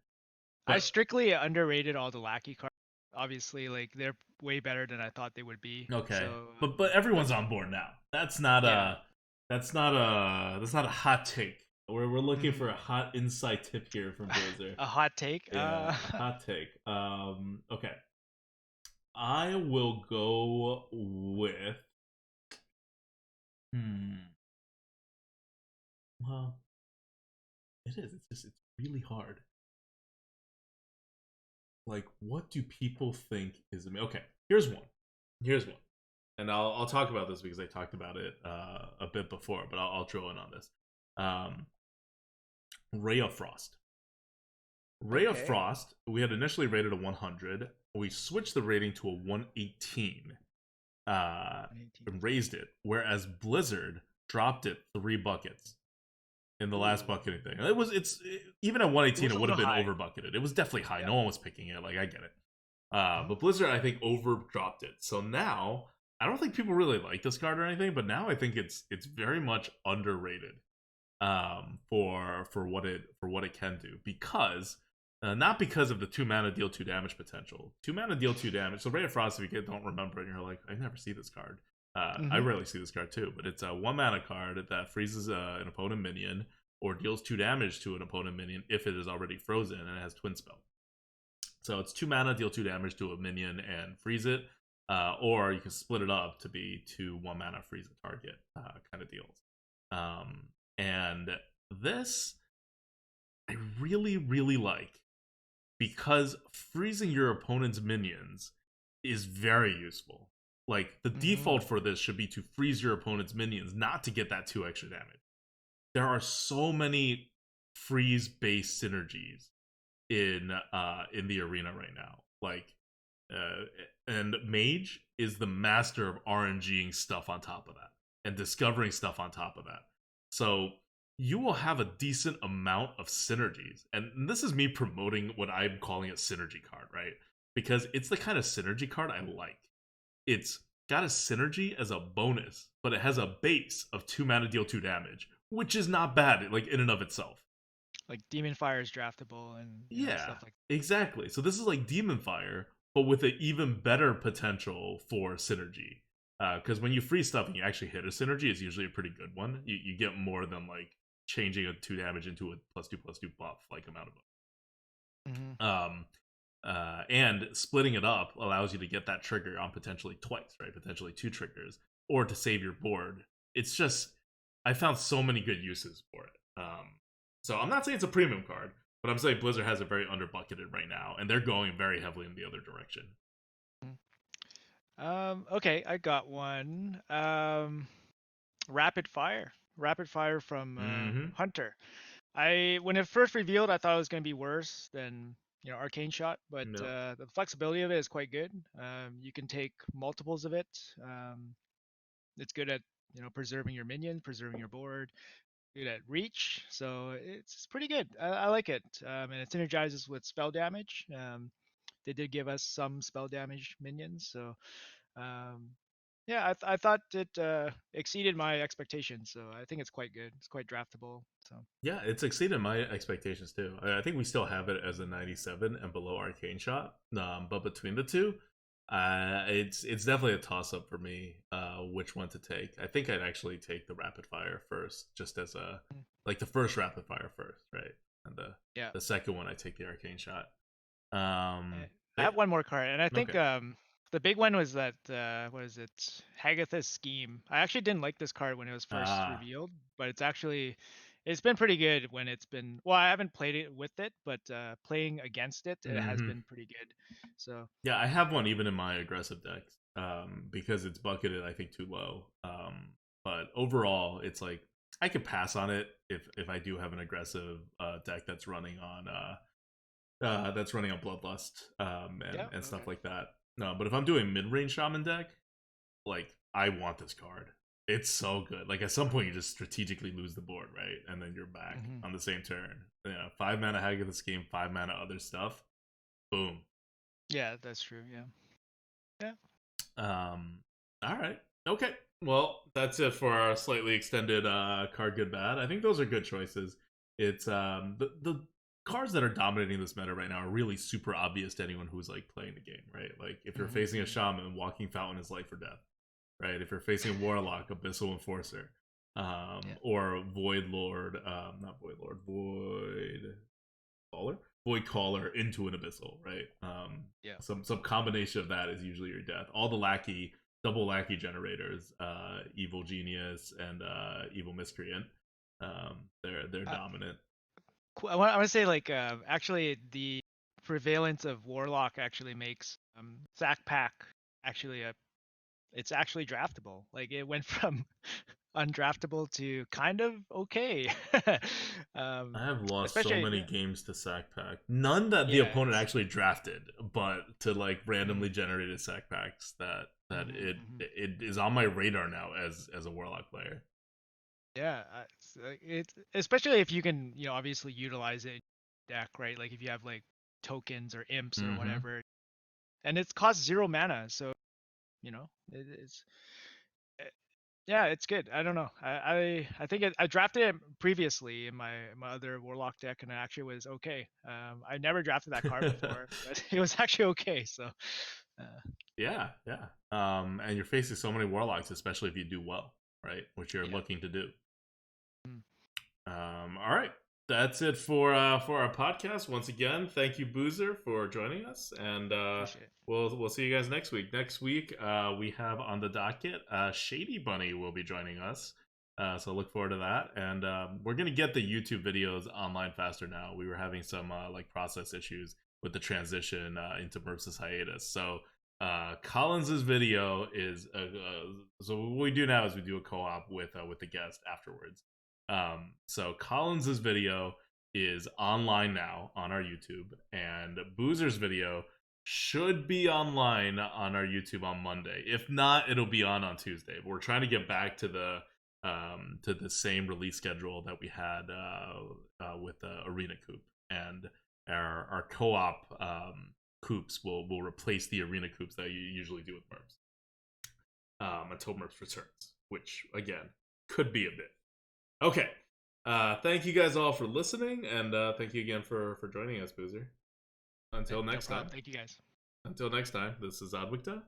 Speaker 1: I
Speaker 2: But
Speaker 1: strictly underrated all the lackey cards. Obviously, like they're way better than I thought they would be.
Speaker 2: okay,
Speaker 1: So
Speaker 2: but everyone's
Speaker 1: that's
Speaker 2: on board now. That's not
Speaker 1: yeah,
Speaker 2: a that's not a hot take. We're looking for
Speaker 1: mhm.
Speaker 2: a hot inside tip here from Boozor.
Speaker 1: A hot take.
Speaker 2: Yeah, hot take. Okay, I will go with. Hmm. Well, it is. It's really hard. Like, what do people think is amazing? Okay, here's one. Here's one, and I'll talk about this because I talked about it a bit before, but I'll drill in on this. Um, Ray of Frost. Ray of
Speaker 1: Okay.
Speaker 2: Frost. We had initially rated a 100. We switched the rating to a 118. And
Speaker 1: 118.
Speaker 2: raised it, whereas Blizzard dropped it 3 buckets in the last
Speaker 1: Ooh,
Speaker 2: bucketing thing. Even at
Speaker 1: it
Speaker 2: 118,
Speaker 1: was
Speaker 2: it
Speaker 1: a
Speaker 2: would
Speaker 1: little
Speaker 2: have been
Speaker 1: high.
Speaker 2: over bucketed. It was definitely high.
Speaker 1: Yeah.
Speaker 2: No one was picking it. Like I get it.
Speaker 1: Mhm.
Speaker 2: But Blizzard, I think, over dropped it. So now I don't think people really like this card or anything, but now I think it's very much underrated for what it can do because not because of the 2 mana deal 2 damage potential. 2 mana deal 2 damage. So Ray of Frost, if you don't remember it, and you're like, I never see this card. I
Speaker 1: Mhm.
Speaker 2: rarely see this card too, but it's a 1 mana card that freezes an opponent minion or deals 2 damage to an opponent minion if it is already frozen and it has twin spell. So it's 2 mana, deal 2 damage to a minion and freeze it, or you can split it up to be 2 1 mana freeze a target kind of deals. And this I really really like because freezing your opponent's minions is very useful. Like the default
Speaker 1: Mhm.
Speaker 2: for this should be to freeze your opponent's minions, not to get that 2 extra damage. There are so many freeze based synergies in the arena right now. Like uh, and Mage is the master of RNGing stuff on top of that and discovering stuff on top of that. So you will have a decent amount of synergies. And this is me promoting what I'm calling a synergy card, right? Because it's the kind of synergy card I like. It's got a synergy as a bonus, but it has a base of 2 mana deal 2 damage, which is not bad, like in and of itself.
Speaker 1: Like Demon Fire is draftable and
Speaker 2: Yeah,
Speaker 1: stuff like.
Speaker 2: exactly. So this is like Demon Fire, but with an even better potential for synergy. Because when you freeze stuff and you actually hit a synergy, it's usually a pretty good one. You get more than like changing a 2 damage into a +2/+2 buff like amount of
Speaker 1: Mhm.
Speaker 2: and splitting it up allows you to get that trigger on potentially twice, right? Potentially 2 triggers, or to save your board. It's just I found so many good uses for it. So I'm not saying it's a premium card, but I'm saying Blizzard has it very underbucketed right now, and they're going very heavily in the other direction.
Speaker 1: Okay, I got one. Rapid Fire. Rapid Fire from
Speaker 2: Mm-hmm.
Speaker 1: Hunter. I when it first revealed, I thought it was going to be worse than Arcane Shot, but
Speaker 2: Yep.
Speaker 1: the flexibility of it is quite good. You can take multiples of it. It's good at preserving your minion, preserving your board. Good at reach, so it's pretty good. I like it, and it synergizes with spell damage. They did give us some spell damage minions, so um, yeah, I thought it exceeded my expectations. So I think it's quite good. It's quite draftable. So.
Speaker 2: Yeah, it's exceeded my expectations too. I think we still have it as a 97 and below Arcane Shot. But between the two, it's definitely a toss up for me. Which one to take? I think I'd actually take the Rapid Fire first, just as a
Speaker 1: Mm.
Speaker 2: like the first Rapid Fire first, right? And
Speaker 1: Yeah.
Speaker 2: the second one, I take the Arcane Shot.
Speaker 1: I
Speaker 2: But
Speaker 1: have one more card, and I
Speaker 2: yeah,
Speaker 1: think
Speaker 2: okay.
Speaker 1: the big one was that what is it? Hagatha's Scheme. I actually didn't like this card when it was first
Speaker 2: Ah,
Speaker 1: revealed, but it's been pretty good when it's been. Well, I haven't played it with it, but playing against it, it has
Speaker 2: hmm
Speaker 1: been pretty good. So.
Speaker 2: yeah, I have one even in my aggressive decks. Because it's bucketed, I think too low. But overall, it's like I could pass on it if I do have an aggressive deck that's running on Bloodlust,
Speaker 1: Yeah.
Speaker 2: and stuff
Speaker 1: Okay.
Speaker 2: like that. No, but if I'm doing mid range Shaman deck, like I want this card. It's so good. Like at some point, you just strategically lose the board, right? And then you're back
Speaker 1: Hmm.
Speaker 2: on the same turn. 5 mana Hag of the Scheme, 5 mana other stuff. Boom.
Speaker 1: Yeah, that's true. Yeah. Yeah.
Speaker 2: Um. All right. Okay. Well, that's it for our slightly extended card good bad. I think those are good choices. It's the cards that are dominating this meta right now are really super obvious to anyone who's like playing the game, right? Like if you're facing a
Speaker 1: Hmm.
Speaker 2: shaman, Walking Fountain is life or death, right? If you're facing a warlock, Abyssal Enforcer,
Speaker 1: Yeah.
Speaker 2: or Void Lord, not Void Lord, Void Caller, Void Caller into an Abyssal, right?
Speaker 1: Yeah.
Speaker 2: Some combination of that is usually your death. All the lackey, double lackey generators, Evil Genius and Evil Miscreant, they're
Speaker 1: Uh,
Speaker 2: dominant.
Speaker 1: I want to say like actually the prevalence of Warlock actually makes Zack Pack actually a it's actually draftable. Like it went from undraftable to kind of okay. um,
Speaker 2: I have lost so
Speaker 1: especially
Speaker 2: many games to sack pack. None that the
Speaker 1: yeah.
Speaker 2: opponent actually drafted, but to like randomly
Speaker 1: Mm,
Speaker 2: generated sack packs that
Speaker 1: mhm,
Speaker 2: it
Speaker 1: mhm.
Speaker 2: it is on my radar now as a warlock player.
Speaker 1: Yeah, it's especially if you can obviously utilize it in deck, right? Like if you have like tokens or imps or
Speaker 2: Mm-hmm.
Speaker 1: whatever, and it's costs 0 mana, so it's eh, yeah, it's good. I don't know. I think I drafted it previously in my other warlock deck, and it actually was okay. I never drafted that card before, but it was actually okay. So uh,
Speaker 2: Yeah, yeah. And you're facing so many warlocks, especially if you do well, right? Which you're
Speaker 1: yeah,
Speaker 2: looking to do.
Speaker 1: mm,
Speaker 2: All right, that's it for our podcast. Once again, thank you, Boozor, for joining us, and
Speaker 1: appreciate it.
Speaker 2: we'll see you guys next week. Next week, we have on the docket Shady Bunny will be joining us. So look forward to that, and we're gonna get the YouTube videos online faster now. We were having some like process issues with the transition into Merps's hiatus. So Collins's video is so what we do now is we do a co-op with the guest afterwards. So Collins's video is online now on our YouTube, and Boozer's video should be online on our YouTube on Monday. If not, it'll be on Tuesday. But we're trying to get back to the same release schedule that we had with Arena Coop, and our co-op coops will replace the Arena coops that you usually do with Merps until Merps returns, which again could be a bit. Okay. Thank you guys all for listening, and thank you again for joining us, Boozer.
Speaker 1: Hey,
Speaker 2: Until
Speaker 1: no
Speaker 2: next
Speaker 1: problem.
Speaker 2: time.
Speaker 1: Thank you guys.
Speaker 2: Until next time, this is Adwikta.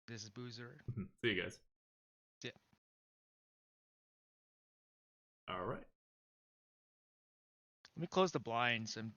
Speaker 1: This is Boozer.
Speaker 2: See you guys.
Speaker 1: Yeah.
Speaker 2: All right.
Speaker 1: Let me close the blinds. I'm